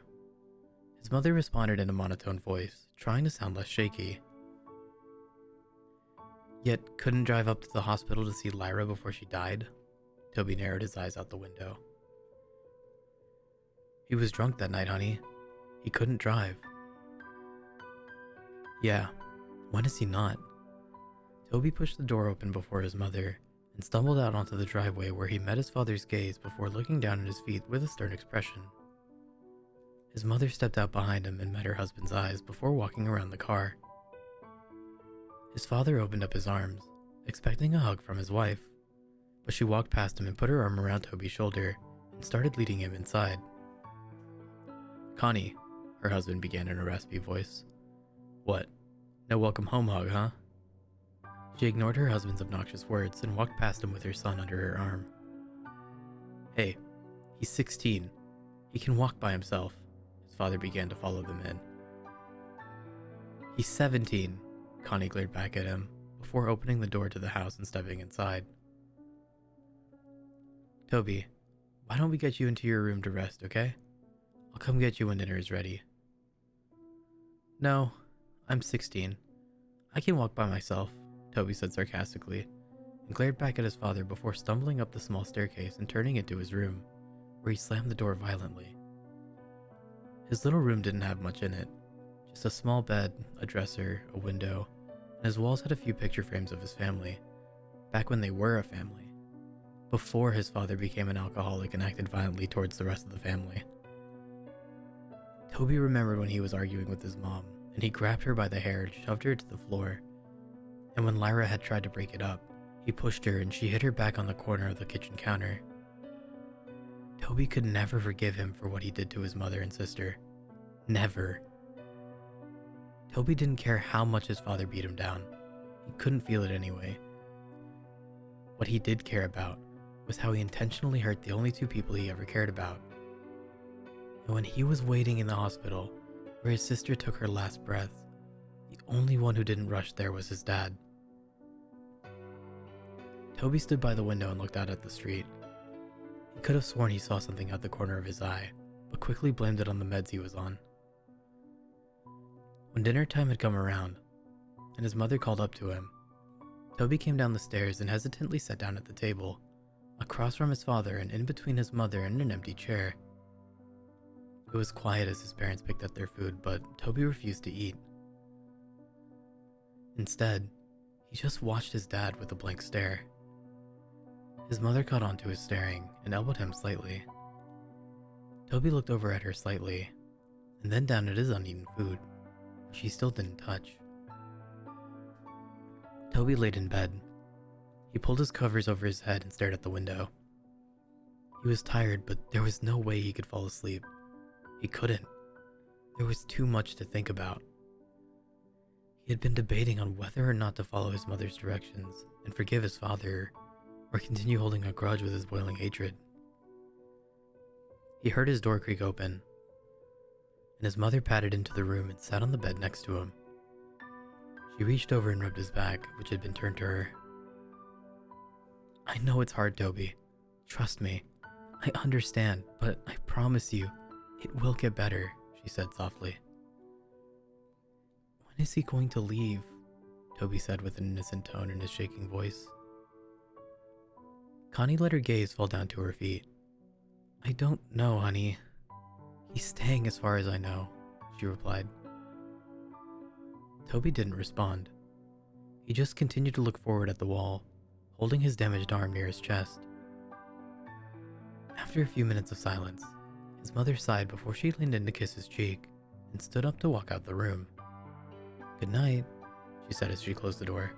His mother responded in a monotone voice, trying to sound less shaky. "Yet couldn't drive up to the hospital to see Lyra before she died?" Toby narrowed his eyes out the window. "He was drunk that night, honey. He couldn't drive." "Yeah, when is he not?" Toby pushed the door open before his mother and stumbled out onto the driveway, where he met his father's gaze before looking down at his feet with a stern expression. His mother stepped out behind him and met her husband's eyes before walking around the car. His father opened up his arms, expecting a hug from his wife, but she walked past him and put her arm around Toby's shoulder and started leading him inside. "Connie," her husband began in a raspy voice. "What? No welcome home hug, huh?" She ignored her husband's obnoxious words and walked past him with her son under her arm. "Hey, he's 16. He can walk by himself." His father began to follow them in. "He's 17, Connie glared back at him before opening the door to the house and stepping inside. "Toby, why don't we get you into your room to rest, okay? I'll come get you when dinner is ready," No, I'm 16. I can walk by myself, Toby said sarcastically, and glared back at his father before stumbling up the small staircase and turning into his room, where he slammed the door violently. His little room didn't have much in it, just a small bed, a dresser, a window, and his walls had a few picture frames of his family, back when they were a family, before his father became an alcoholic and acted violently towards the rest of the family. Toby remembered when he was arguing with his mom, and he grabbed her by the hair and shoved her to the floor, and when Lyra had tried to break it up, he pushed her and she hit her back on the corner of the kitchen counter. Toby could never forgive him for what he did to his mother and sister. Never. Toby didn't care how much his father beat him down. He couldn't feel it anyway. What he did care about was how he intentionally hurt the only two people he ever cared about. And when he was waiting in the hospital, where his sister took her last breath, the only one who didn't rush there was his dad. Toby stood by the window and looked out at the street. He could have sworn he saw something out the corner of his eye, but quickly blamed it on the meds he was on. When dinner time had come around, and his mother called up to him, Toby came down the stairs and hesitantly sat down at the table, across from his father and in between his mother and an empty chair. It was quiet as his parents picked up their food, but Toby refused to eat. Instead, he just watched his dad with a blank stare. His mother caught on to his staring and elbowed him slightly. Toby looked over at her slightly, and then down at his uneaten food, which he still didn't touch. Toby laid in bed. He pulled his covers over his head and stared at the window. He was tired, but there was no way he could fall asleep. He couldn't. There was too much to think about. He had been debating on whether or not to follow his mother's directions and forgive his father, or continue holding a grudge with his boiling hatred. He heard his door creak open, and his mother padded into the room and sat on the bed next to him. She reached over and rubbed his back, which had been turned to her. "I know it's hard, Toby. Trust me. I understand, but I promise you, it will get better," she said softly. "When is he going to leave?" Toby said with an innocent tone in his shaking voice. Connie let her gaze fall down to her feet. "I don't know, honey. He's staying as far as I know," she replied. Toby didn't respond. He just continued to look forward at the wall, holding his damaged arm near his chest. After a few minutes of silence, his mother sighed before she leaned in to kiss his cheek and stood up to walk out the room. "Good night," she said as she closed the door.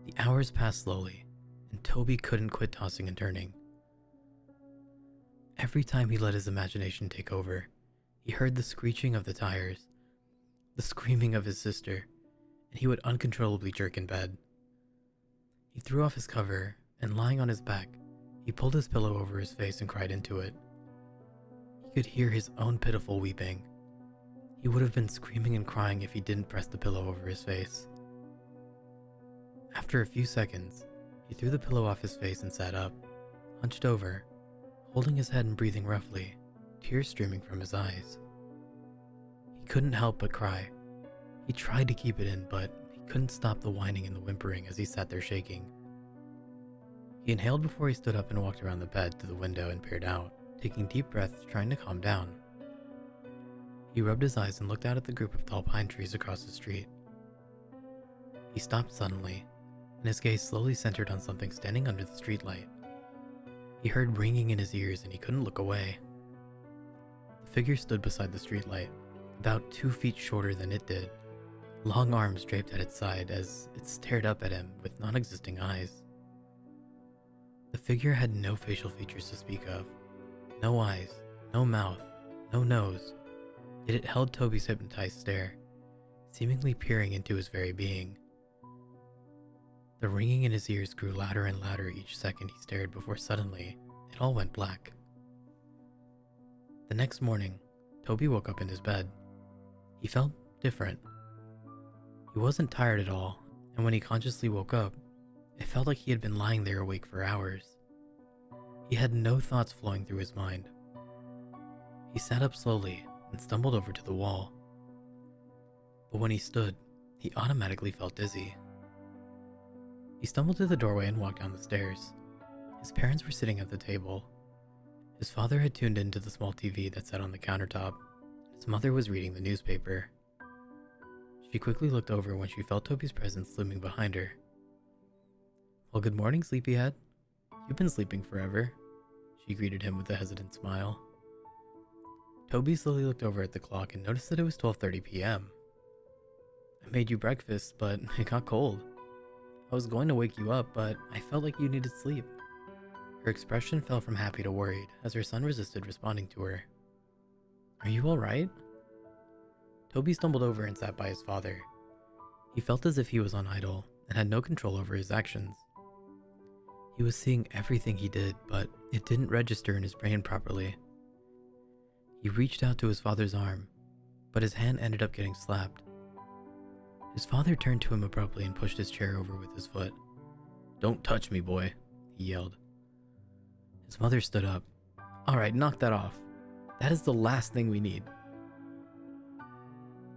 The hours passed slowly, and Toby couldn't quit tossing and turning. Every time he let his imagination take over, he heard the screeching of the tires, the screaming of his sister, and he would uncontrollably jerk in bed. He threw off his cover, and lying on his back, he pulled his pillow over his face and cried into it. He could hear his own pitiful weeping. He would have been screaming and crying if he didn't press the pillow over his face. After a few seconds, he threw the pillow off his face and sat up, hunched over, holding his head and breathing roughly, tears streaming from his eyes. He couldn't help but cry. He tried to keep it in, but he couldn't stop the whining and the whimpering as he sat there shaking. He inhaled before he stood up and walked around the bed to the window and peered out, taking deep breaths, trying to calm down. He rubbed his eyes and looked out at the group of tall pine trees across the street. He stopped suddenly, and his gaze slowly centered on something standing under the streetlight. He heard ringing in his ears and he couldn't look away. The figure stood beside the streetlight, about 2 feet shorter than it did, long arms draped at its side as it stared up at him with non-existing eyes. The figure had no facial features to speak of, no eyes, no mouth, no nose, yet it held Toby's hypnotized stare, seemingly peering into his very being. The ringing in his ears grew louder and louder each second he stared before suddenly it all went black. The next morning, Toby woke up in his bed. He felt different. He wasn't tired at all, and when he consciously woke up, it felt like he had been lying there awake for hours. He had no thoughts flowing through his mind. He sat up slowly and stumbled over to the wall, but when he stood, he automatically felt dizzy. He stumbled to the doorway and walked down the stairs. His parents were sitting at the table. His father had tuned into the small TV that sat on the countertop. His mother was reading the newspaper. She quickly looked over when she felt Toby's presence looming behind her. "Well, good morning, sleepyhead. You've been sleeping forever," she greeted him with a hesitant smile. Toby slowly looked over at the clock and noticed that it was 12:30 p.m. "I made you breakfast, but it got cold. I was going to wake you up, but I felt like you needed sleep." Her expression fell from happy to worried as her son resisted responding to her. "Are you alright?" Toby stumbled over and sat by his father. He felt as if he was on idle and had no control over his actions. He was seeing everything he did, but it didn't register in his brain properly. He reached out to his father's arm, but his hand ended up getting slapped. His father turned to him abruptly and pushed his chair over with his foot. "Don't touch me, boy," he yelled. His mother stood up. "Alright, knock that off. That is the last thing we need."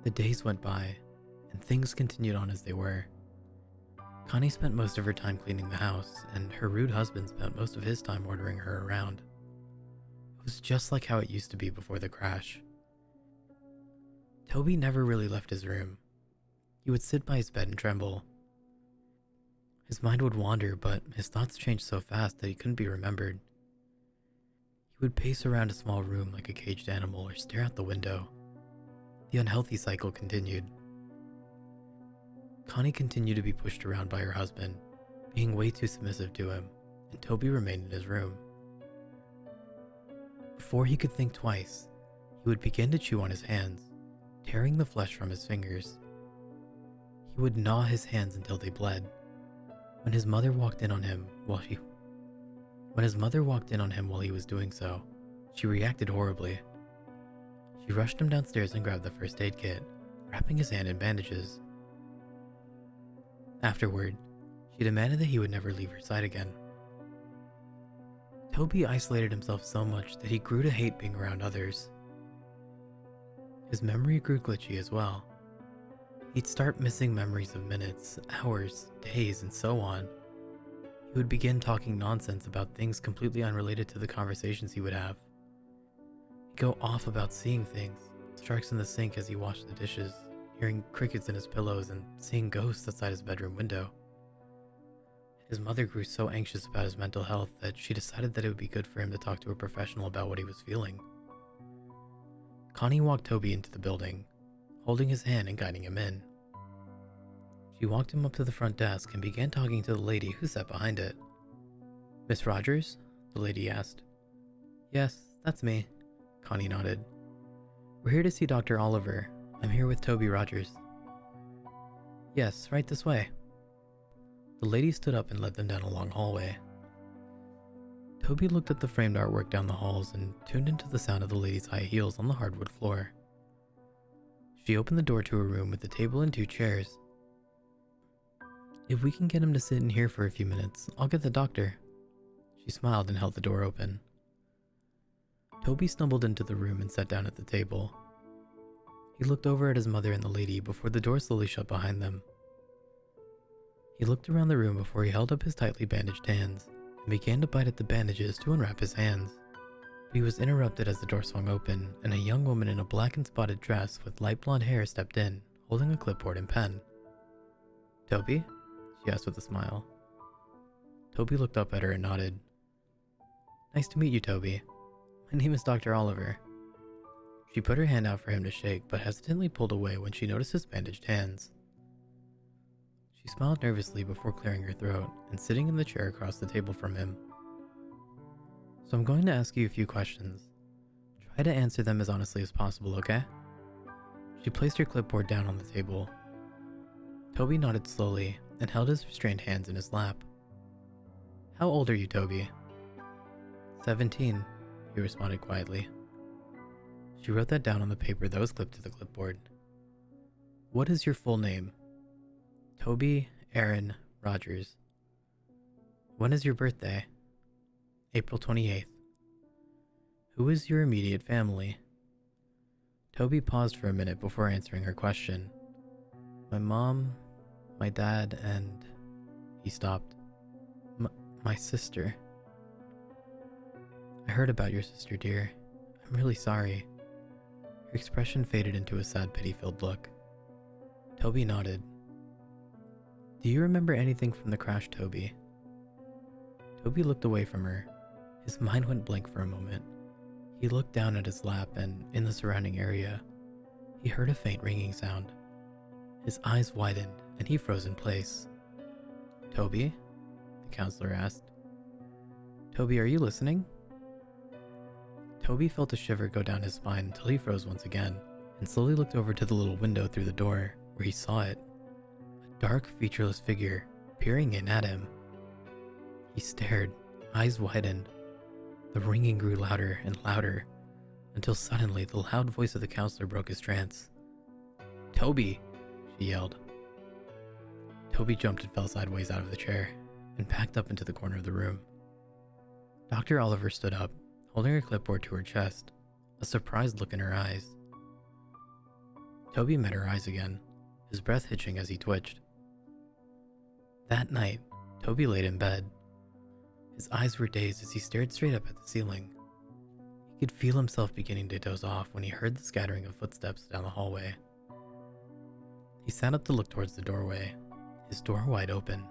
The days went by, and things continued on as they were. Connie spent most of her time cleaning the house, and her rude husband spent most of his time ordering her around. It was just like how it used to be before the crash. Toby never really left his room. He would sit by his bed and tremble. His mind would wander, but his thoughts changed so fast that he couldn't be remembered. He would pace around a small room like a caged animal or stare out the window. The unhealthy cycle continued. Connie continued to be pushed around by her husband, being way too submissive to him, and Toby remained in his room. Before he could think twice, he would begin to chew on his hands, tearing the flesh from his fingers. He would gnaw his hands until they bled. When his mother walked in on him while he was doing so, she reacted horribly. She rushed him downstairs and grabbed the first aid kit, wrapping his hand in bandages. Afterward, she demanded that he would never leave her side again. Toby isolated himself so much that he grew to hate being around others. His memory grew glitchy as well. He'd start missing memories of minutes, hours, days, and so on. He would begin talking nonsense about things completely unrelated to the conversations he would have. He'd go off about seeing things, sharks in the sink as he washed the dishes, hearing crickets in his pillows, and seeing ghosts outside his bedroom window. His mother grew so anxious about his mental health that she decided that it would be good for him to talk to a professional about what he was feeling. Connie walked Toby into the building, holding his hand and guiding him in. She walked him up to the front desk and began talking to the lady who sat behind it. "Miss Rogers?" the lady asked. "Yes, that's me," Connie nodded. "We're here to see Dr. Oliver. I'm here with Toby Rogers." "Yes, right this way." The lady stood up and led them down a long hallway. Toby looked at the framed artwork down the halls and tuned into the sound of the lady's high heels on the hardwood floor. She opened the door to a room with a table and 2 chairs. "If we can get him to sit in here for a few minutes, I'll get the doctor." She smiled and held the door open. Toby stumbled into the room and sat down at the table. He looked over at his mother and the lady before the door slowly shut behind them. He looked around the room before he held up his tightly bandaged hands and began to bite at the bandages to unwrap his hands. But he was interrupted as the door swung open and a young woman in a black and spotted dress with light blonde hair stepped in, holding a clipboard and pen. "Toby?" she asked with a smile. Toby looked up at her and nodded. "Nice to meet you, Toby. My name is Dr. Oliver." She put her hand out for him to shake, but hesitantly pulled away when she noticed his bandaged hands. She smiled nervously before clearing her throat and sitting in the chair across the table from him. "So I'm going to ask you a few questions. Try to answer them as honestly as possible, okay?" She placed her clipboard down on the table. Toby nodded slowly and held his restrained hands in his lap. "How old are you, Toby?" 17, he responded quietly. She wrote that down on the paper that was clipped to the clipboard. "What is your full name?" "Toby Aaron Rogers." "When is your birthday?" "April 28th. "Who is your immediate family?" Toby paused for a minute before answering her question. My mom, my dad, and... He stopped. My sister. I heard about your sister, dear. I'm really sorry. Her expression faded into a sad, pity-filled look. Toby nodded. Do you remember anything from the crash, Toby? Toby looked away from her. His mind went blank for a moment. He looked down at his lap and, in the surrounding area, he heard a faint ringing sound. His eyes widened and he froze in place. Toby? The counselor asked. Toby, are you listening? Toby felt a shiver go down his spine until he froze once again and slowly looked over to the little window through the door where he saw it. A dark, featureless figure peering in at him. He stared, eyes widened. The ringing grew louder and louder until suddenly the loud voice of the counselor broke his trance. Toby! She yelled. Toby jumped and fell sideways out of the chair and backed up into the corner of the room. Dr. Oliver stood up, holding a clipboard to her chest, a surprised look in her eyes. Toby met her eyes again, his breath hitching as he twitched. That night, Toby laid in bed. His eyes were dazed as he stared straight up at the ceiling. He could feel himself beginning to doze off when he heard the scattering of footsteps down the hallway. He sat up to look towards the doorway, his door wide open.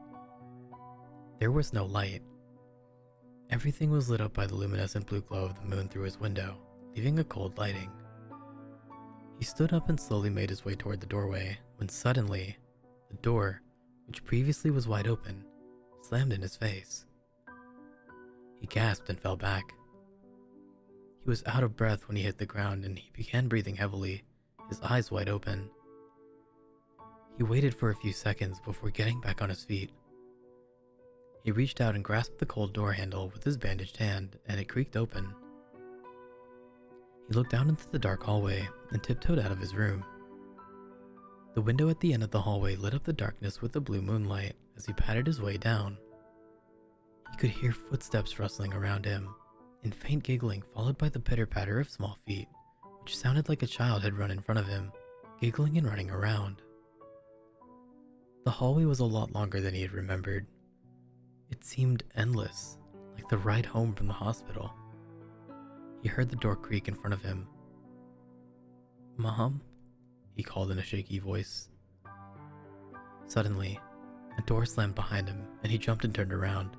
There was no light. Everything was lit up by the luminescent blue glow of the moon through his window, leaving a cold lighting. He stood up and slowly made his way toward the doorway when suddenly, the door, which previously was wide open, slammed in his face. He gasped and fell back. He was out of breath when he hit the ground and he began breathing heavily, his eyes wide open. He waited for a few seconds before getting back on his feet. He reached out and grasped the cold door handle with his bandaged hand, and it creaked open. He looked down into the dark hallway and tiptoed out of his room. The window at the end of the hallway lit up the darkness with the blue moonlight as he patted his way down. He could hear footsteps rustling around him, and faint giggling followed by the pitter-patter of small feet, which sounded like a child had run in front of him, giggling and running around. The hallway was a lot longer than he had remembered. It seemed endless, like the ride home from the hospital. He heard the door creak in front of him. "Mom?" he called in a shaky voice. Suddenly, a door slammed behind him and he jumped and turned around.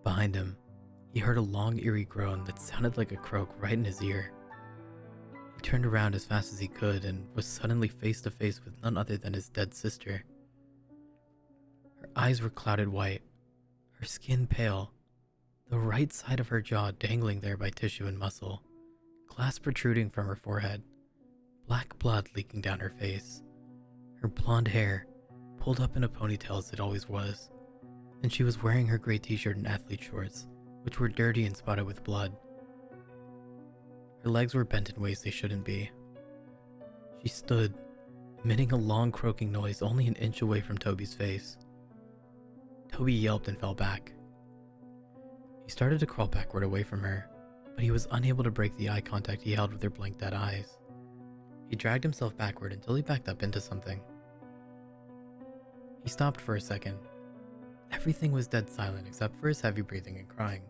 Behind him, he heard a long, eerie groan that sounded like a croak right in his ear. He turned around as fast as he could and was suddenly face to face with none other than his dead sister. Her eyes were clouded white, her skin pale, the right side of her jaw dangling there by tissue and muscle, glass protruding from her forehead, black blood leaking down her face, her blonde hair pulled up in a ponytail as it always was, and she was wearing her gray t-shirt and athlete shorts, which were dirty and spotted with blood. Her legs were bent in ways they shouldn't be. She stood, emitting a long croaking noise only an inch away from Toby's face. Toby yelped and fell back. He started to crawl backward away from her, but he was unable to break the eye contact he held with her blank-dead eyes. He dragged himself backward until he backed up into something. He stopped for a second. Everything was dead silent except for his heavy breathing and crying.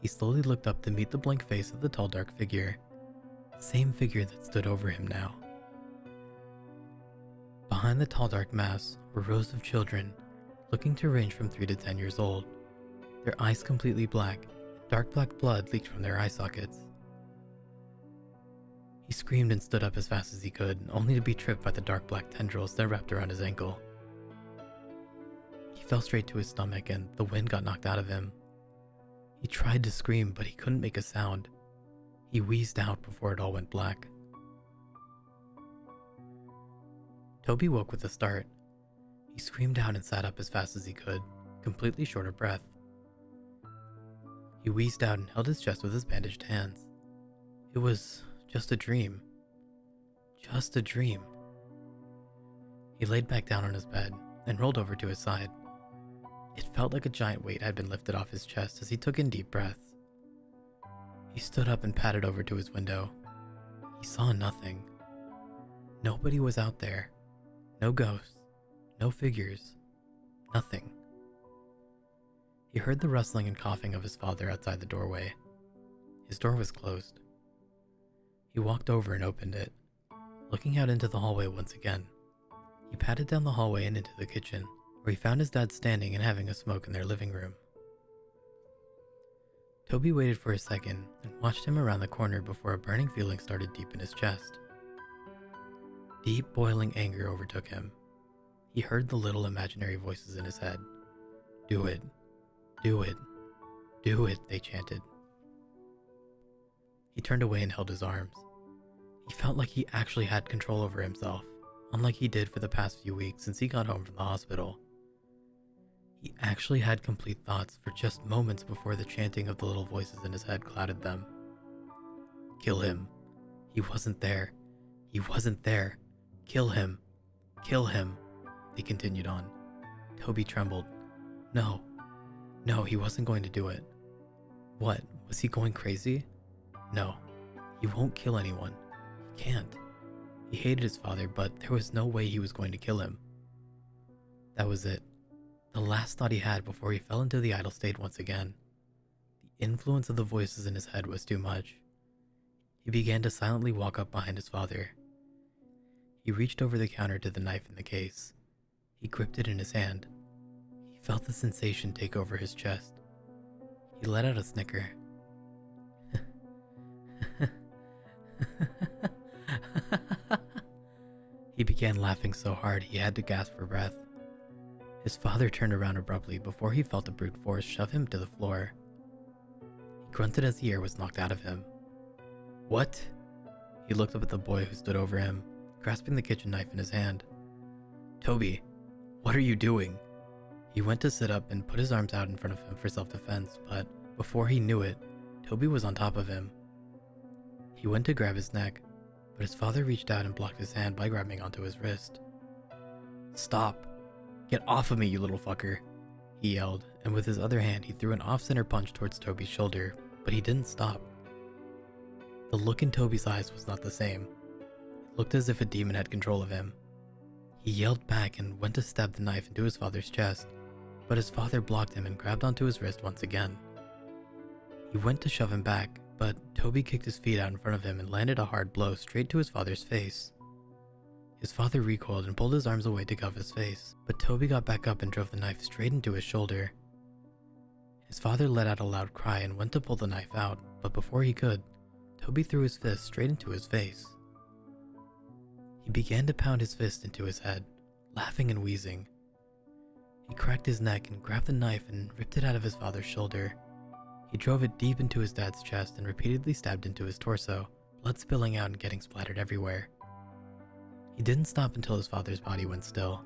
He slowly looked up to meet the blank face of the tall dark figure, the same figure that stood over him now. Behind the tall dark mass were rows of children, looking to range from 3 to 10 years old, their eyes completely black, and dark black blood leaked from their eye sockets. He screamed and stood up as fast as he could, only to be tripped by the dark black tendrils that wrapped around his ankle. He fell straight to his stomach and the wind got knocked out of him. He tried to scream, but he couldn't make a sound. He wheezed out before it all went black. Toby woke with a start. He screamed out and sat up as fast as he could, completely short of breath. He wheezed out and held his chest with his bandaged hands. It was just a dream. Just a dream. He laid back down on his bed and rolled over to his side. It felt like a giant weight had been lifted off his chest as he took in deep breaths. He stood up and padded over to his window. He saw nothing. Nobody was out there. No ghosts, no figures, nothing. He heard the rustling and coughing of his father outside the doorway. His door was closed. He walked over and opened it, looking out into the hallway once again. He padded down the hallway and into the kitchen, where he found his dad standing and having a smoke in their living room. Toby waited for a second and watched him around the corner before a burning feeling started deep in his chest. Deep, boiling anger overtook him. He heard the little imaginary voices in his head. "Do it. Do it. Do it," they chanted. He turned away and held his arms. He felt like he actually had control over himself, unlike he did for the past few weeks since he got home from the hospital. He actually had complete thoughts for just moments before the chanting of the little voices in his head clouded them. Kill him. He wasn't there. He wasn't there. Kill him. Kill him. They continued on. Toby trembled. No. No, he wasn't going to do it. What? Was he going crazy? No. He won't kill anyone. He can't. He hated his father, but there was no way he was going to kill him. That was it. The last thought he had before he fell into the idle state once again. The influence of the voices in his head was too much. He began to silently walk up behind his father. He reached over the counter to the knife in the case. He gripped it in his hand. He felt the sensation take over his chest. He let out a snicker. He began laughing so hard he had to gasp for breath. His father turned around abruptly before he felt the brute force shove him to the floor. He grunted as the air was knocked out of him. What? He looked up at the boy who stood over him, grasping the kitchen knife in his hand. Toby, what are you doing? He went to sit up and put his arms out in front of him for self-defense, but before he knew it, Toby was on top of him. He went to grab his neck, but his father reached out and blocked his hand by grabbing onto his wrist. Stop! Get off of me, you little fucker! He yelled, and with his other hand he threw an off-center punch towards Toby's shoulder, but he didn't stop. The look in Toby's eyes was not the same. It looked as if a demon had control of him. He yelled back and went to stab the knife into his father's chest, but his father blocked him and grabbed onto his wrist once again. He went to shove him back, but Toby kicked his feet out in front of him and landed a hard blow straight to his father's face. His father recoiled and pulled his arms away to cover his face, but Toby got back up and drove the knife straight into his shoulder. His father let out a loud cry and went to pull the knife out, but before he could, Toby threw his fist straight into his face. He began to pound his fist into his head, laughing and wheezing. He cracked his neck and grabbed the knife and ripped it out of his father's shoulder. He drove it deep into his dad's chest and repeatedly stabbed into his torso, blood spilling out and getting splattered everywhere. He didn't stop until his father's body went still.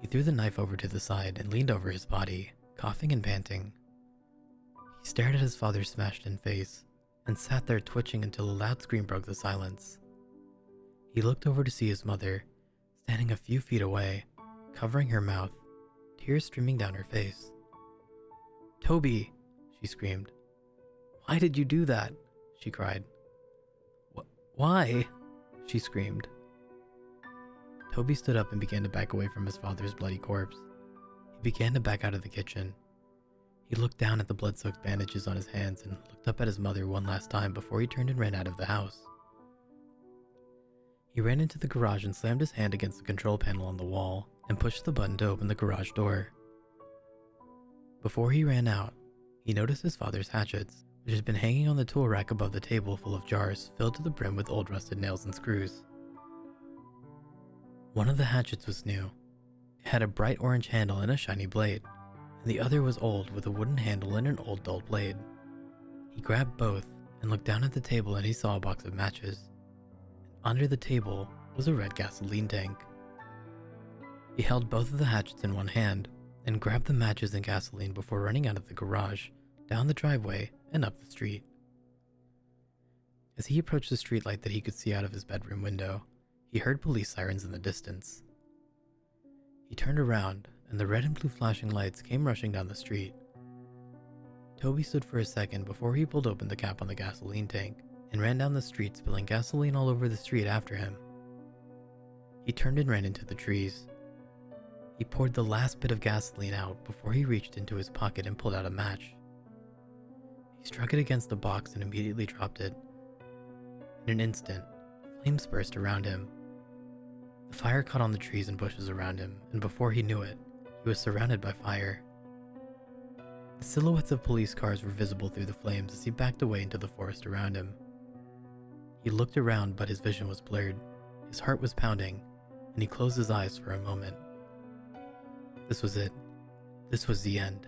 He threw the knife over to the side and leaned over his body, coughing and panting. He stared at his father's smashed-in face and sat there twitching until a loud scream broke the silence. He looked over to see his mother, standing a few feet away, covering her mouth, tears streaming down her face. "Toby!" she screamed. "Why did you do that?" she cried. "Why?" she screamed. Toby stood up and began to back away from his father's bloody corpse. He began to back out of the kitchen. He looked down at the blood-soaked bandages on his hands and looked up at his mother one last time before he turned and ran out of the house. He ran into the garage and slammed his hand against the control panel on the wall and pushed the button to open the garage door. Before he ran out, he noticed his father's hatchets, which had been hanging on the tool rack above the table full of jars filled to the brim with old rusted nails and screws. One of the hatchets was new. It had a bright orange handle and a shiny blade, and the other was old with a wooden handle and an old dull blade. He grabbed both and looked down at the table and he saw a box of matches. Under the table was a red gasoline tank. He held both of the hatchets in one hand and grabbed the matches and gasoline before running out of the garage, down the driveway, and up the street. As he approached the streetlight that he could see out of his bedroom window, he heard police sirens in the distance. He turned around, and the red and blue flashing lights came rushing down the street. Toby stood for a second before he pulled open the cap on the gasoline tank and ran down the street, spilling gasoline all over the street after him. He turned and ran into the trees. He poured the last bit of gasoline out before he reached into his pocket and pulled out a match. He struck it against the box and immediately dropped it. In an instant, flames burst around him. The fire caught on the trees and bushes around him, and before he knew it, he was surrounded by fire. The silhouettes of police cars were visible through the flames as he backed away into the forest around him. He looked around, but his vision was blurred. His heart was pounding, and he closed his eyes for a moment. This was it. This was the end.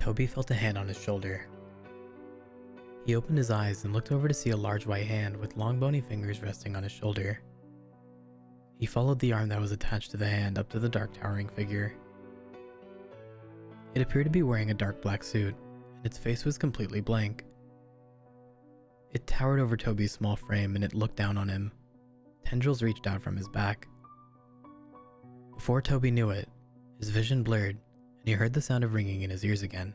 Toby felt a hand on his shoulder. He opened his eyes and looked over to see a large white hand with long bony fingers resting on his shoulder. He followed the arm that was attached to the hand up to the dark towering figure. It appeared to be wearing a dark black suit, and its face was completely blank. It towered over Toby's small frame and it looked down on him. Tendrils reached out from his back. Before Toby knew it, his vision blurred and he heard the sound of ringing in his ears again.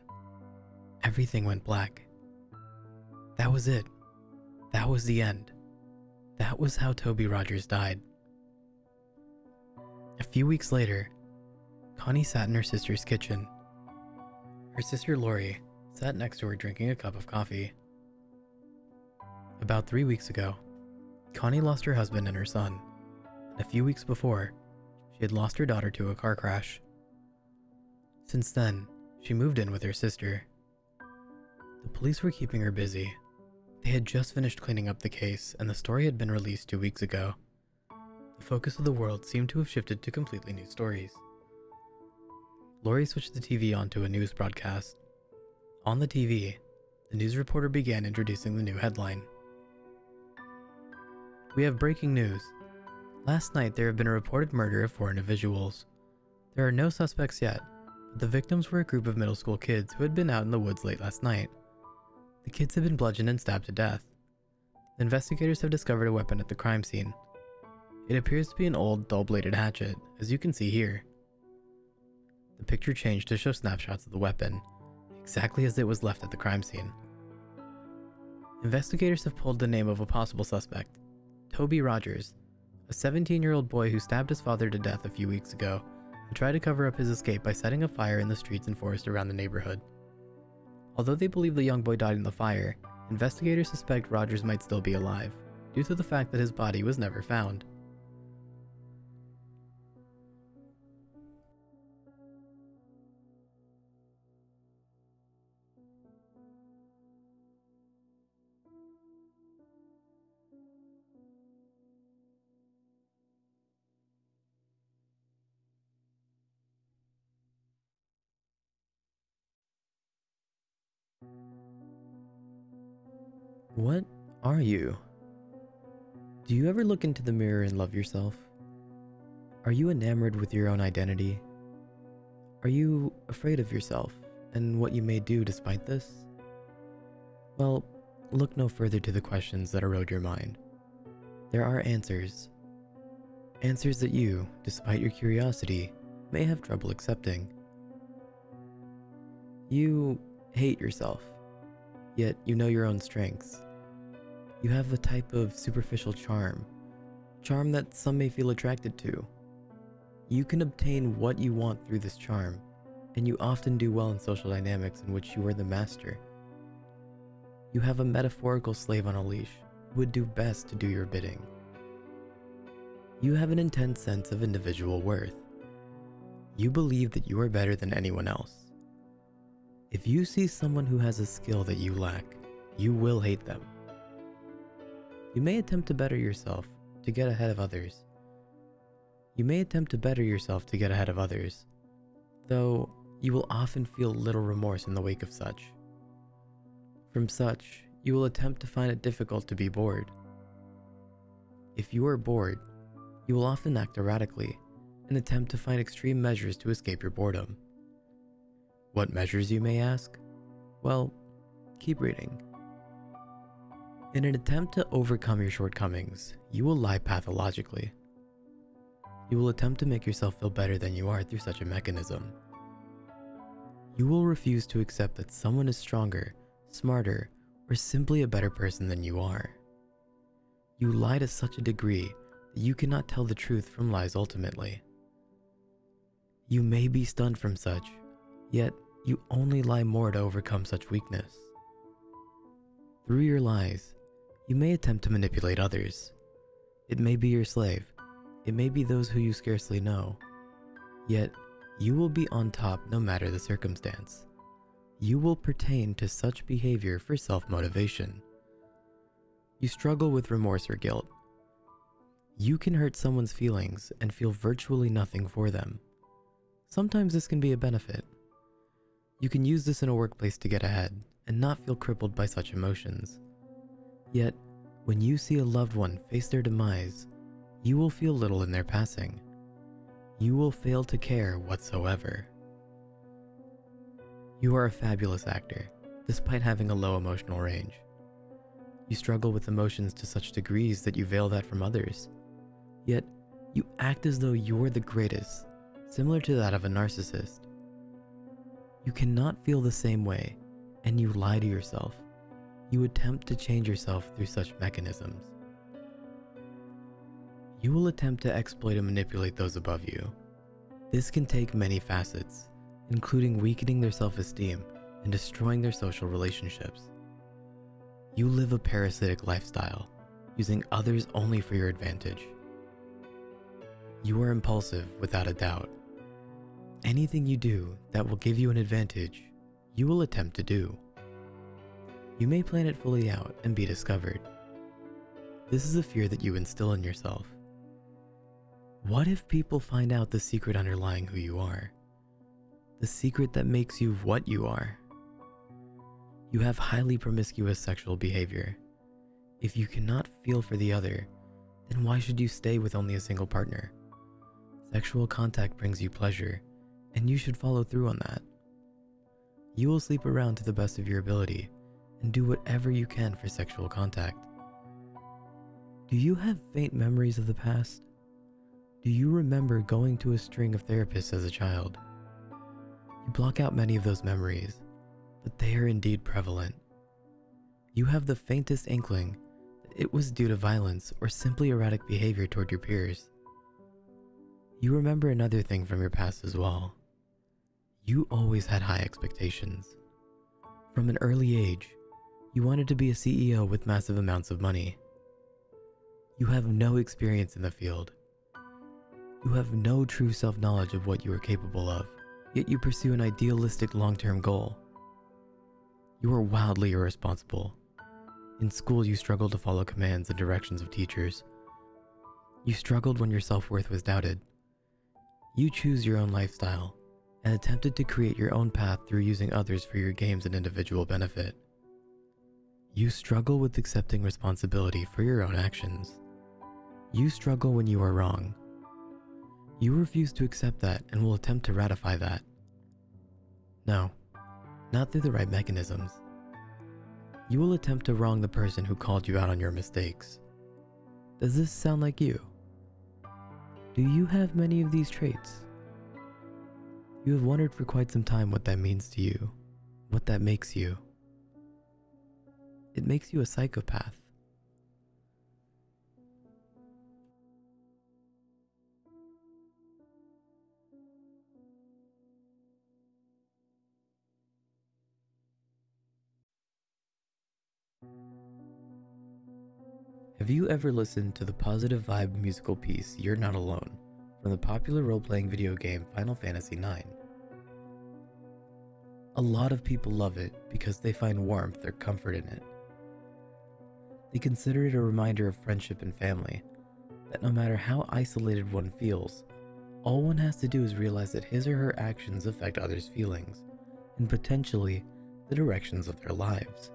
Everything went black. That was it. That was the end. That was how Toby Rogers died. A few weeks later, Connie sat in her sister's kitchen. Her sister Lori sat next to her drinking a cup of coffee. About 3 weeks ago, Connie lost her husband and her son, and a few weeks before, she had lost her daughter to a car crash. Since then, she moved in with her sister. The police were keeping her busy. They had just finished cleaning up the case, and the story had been released 2 weeks ago. The focus of the world seemed to have shifted to completely new stories. Lori switched the TV on to a news broadcast. On the TV, the news reporter began introducing the new headline. We have breaking news. Last night there have been a reported murder of 4 individuals. There are no suspects yet, but the victims were a group of middle school kids who had been out in the woods late last night. The kids had been bludgeoned and stabbed to death. The investigators have discovered a weapon at the crime scene. It appears to be an old, dull-bladed hatchet, as you can see here. The picture changed to show snapshots of the weapon, exactly as it was left at the crime scene. Investigators have pulled the name of a possible suspect, Toby Rogers, a 17-year-old boy who stabbed his father to death a few weeks ago and tried to cover up his escape by setting a fire in the streets and forest around the neighborhood. Although they believe the young boy died in the fire, investigators suspect Rogers might still be alive, due to the fact that his body was never found. What are you? Do you ever look into the mirror and love yourself? Are you enamored with your own identity? Are you afraid of yourself and what you may do despite this? Well, look no further to the questions that erode your mind. There are answers. Answers that you, despite your curiosity, may have trouble accepting. You hate yourself, yet you know your own strengths. You have a type of superficial charm that some may feel attracted to. You can obtain what you want through this charm, and you often do well in social dynamics in which you are the master. You have a metaphorical slave on a leash who would do best to do your bidding. You have an intense sense of individual worth. You believe that you are better than anyone else. If you see someone who has a skill that you lack, you will hate them. You may attempt to better yourself to get ahead of others. Though you will often feel little remorse in the wake of such. From such, you will attempt to find it difficult to be bored. If you are bored, you will often act erratically and attempt to find extreme measures to escape your boredom. What measures, you may ask? Well, keep reading. In an attempt to overcome your shortcomings, you will lie pathologically. You will attempt to make yourself feel better than you are through such a mechanism. You will refuse to accept that someone is stronger, smarter, or simply a better person than you are. You lie to such a degree that you cannot tell the truth from lies ultimately. You may be stunned from such, yet you only lie more to overcome such weakness. Through your lies, you may attempt to manipulate others. It may be your slave, it may be those who you scarcely know, yet you will be on top no matter the circumstance. You will pertain to such behavior for self-motivation. You struggle with remorse or guilt. You can hurt someone's feelings and feel virtually nothing for them. Sometimes this can be a benefit. You can use this in a workplace to get ahead and not feel crippled by such emotions. Yet, when you see a loved one face their demise, you will feel little in their passing. You will fail to care whatsoever. You are a fabulous actor, despite having a low emotional range. You struggle with emotions to such degrees that you veil that from others. Yet, you act as though you're the greatest, similar to that of a narcissist. You cannot feel the same way, and you lie to yourself. You attempt to change yourself through such mechanisms. You will attempt to exploit and manipulate those above you. This can take many facets, including weakening their self-esteem and destroying their social relationships. You live a parasitic lifestyle, using others only for your advantage. You are impulsive without a doubt. Anything you do that will give you an advantage, you will attempt to do. You may plan it fully out and be discovered. This is a fear that you instill in yourself. What if people find out the secret underlying who you are? The secret that makes you what you are? You have highly promiscuous sexual behavior. If you cannot feel for the other, then why should you stay with only a single partner? Sexual contact brings you pleasure, and you should follow through on that. You will sleep around to the best of your ability and do whatever you can for sexual contact. Do you have faint memories of the past? Do you remember going to a string of therapists as a child? You block out many of those memories, but they are indeed prevalent. You have the faintest inkling that it was due to violence or simply erratic behavior toward your peers. You remember another thing from your past as well. You always had high expectations. From an early age, you wanted to be a CEO with massive amounts of money. You have no experience in the field. You have no true self-knowledge of what you are capable of, yet you pursue an idealistic long-term goal. You are wildly irresponsible. In school, you struggled to follow commands and directions of teachers. You struggled when your self-worth was doubted. You choose your own lifestyle and attempted to create your own path through using others for your gains and individual benefit. You struggle with accepting responsibility for your own actions. You struggle when you are wrong. You refuse to accept that and will attempt to ratify that. No, not through the right mechanisms. You will attempt to wrong the person who called you out on your mistakes. Does this sound like you? Do you have many of these traits? You have wondered for quite some time what that means to you, what that makes you. It makes you a psychopath. Have you ever listened to the positive vibe musical piece You're Not Alone from the popular role-playing video game Final Fantasy IX? A lot of people love it because they find warmth or comfort in it. They consider it a reminder of friendship and family, that no matter how isolated one feels, all one has to do is realize that his or her actions affect others' feelings, and potentially the directions of their lives.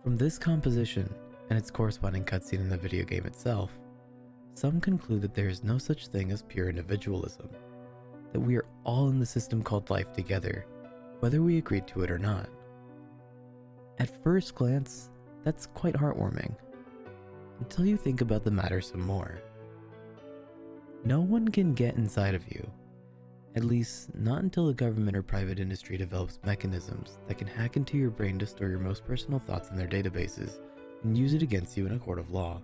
From this composition, and its corresponding cutscene in the video game itself, some conclude that there is no such thing as pure individualism, that we are all in the system called life together, whether we agreed to it or not. At first glance, that's quite heartwarming, until you think about the matter some more. No one can get inside of you, At least, not until the government or private industry develops mechanisms that can hack into your brain to store your most personal thoughts in their databases and use it against you in a court of law.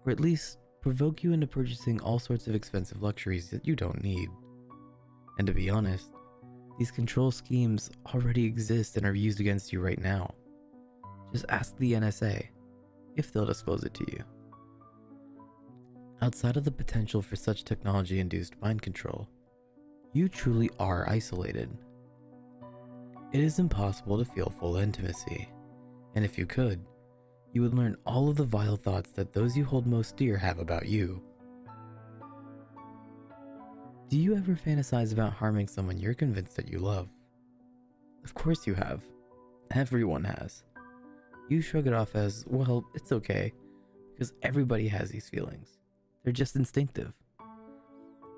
Or at least, provoke you into purchasing all sorts of expensive luxuries that you don't need. And to be honest, these control schemes already exist and are used against you right now. Just ask the NSA, if they'll disclose it to you. Outside of the potential for such technology-induced mind control, you truly are isolated. It is impossible to feel full intimacy, and if you could, you would learn all of the vile thoughts that those you hold most dear have about you. Do you ever fantasize about harming someone you're convinced that you love? Of course you have. Everyone has. You shrug it off as, well, it's okay, because everybody has these feelings. They're just instinctive.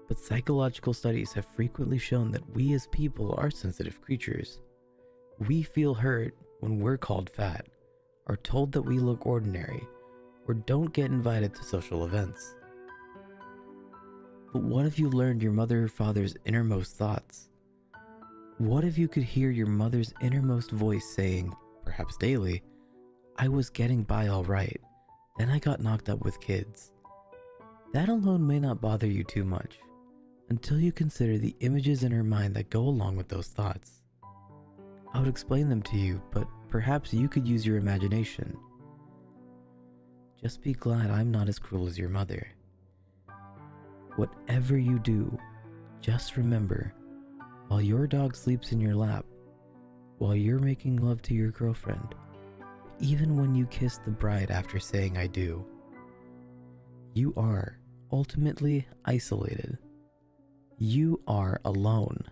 But psychological studies have frequently shown that we as people are sensitive creatures. We feel hurt when we're called fat, are told that we look ordinary, or don't get invited to social events. But what if you learned your mother or father's innermost thoughts? What if you could hear your mother's innermost voice saying, perhaps daily, I was getting by all right, then I got knocked up with kids. That alone may not bother you too much, until you consider the images in her mind that go along with those thoughts. I would explain them to you, but perhaps you could use your imagination. Just be glad I'm not as cruel as your mother. Whatever you do, just remember, while your dog sleeps in your lap, while you're making love to your girlfriend, even when you kiss the bride after saying I do, you are ultimately isolated. You are alone.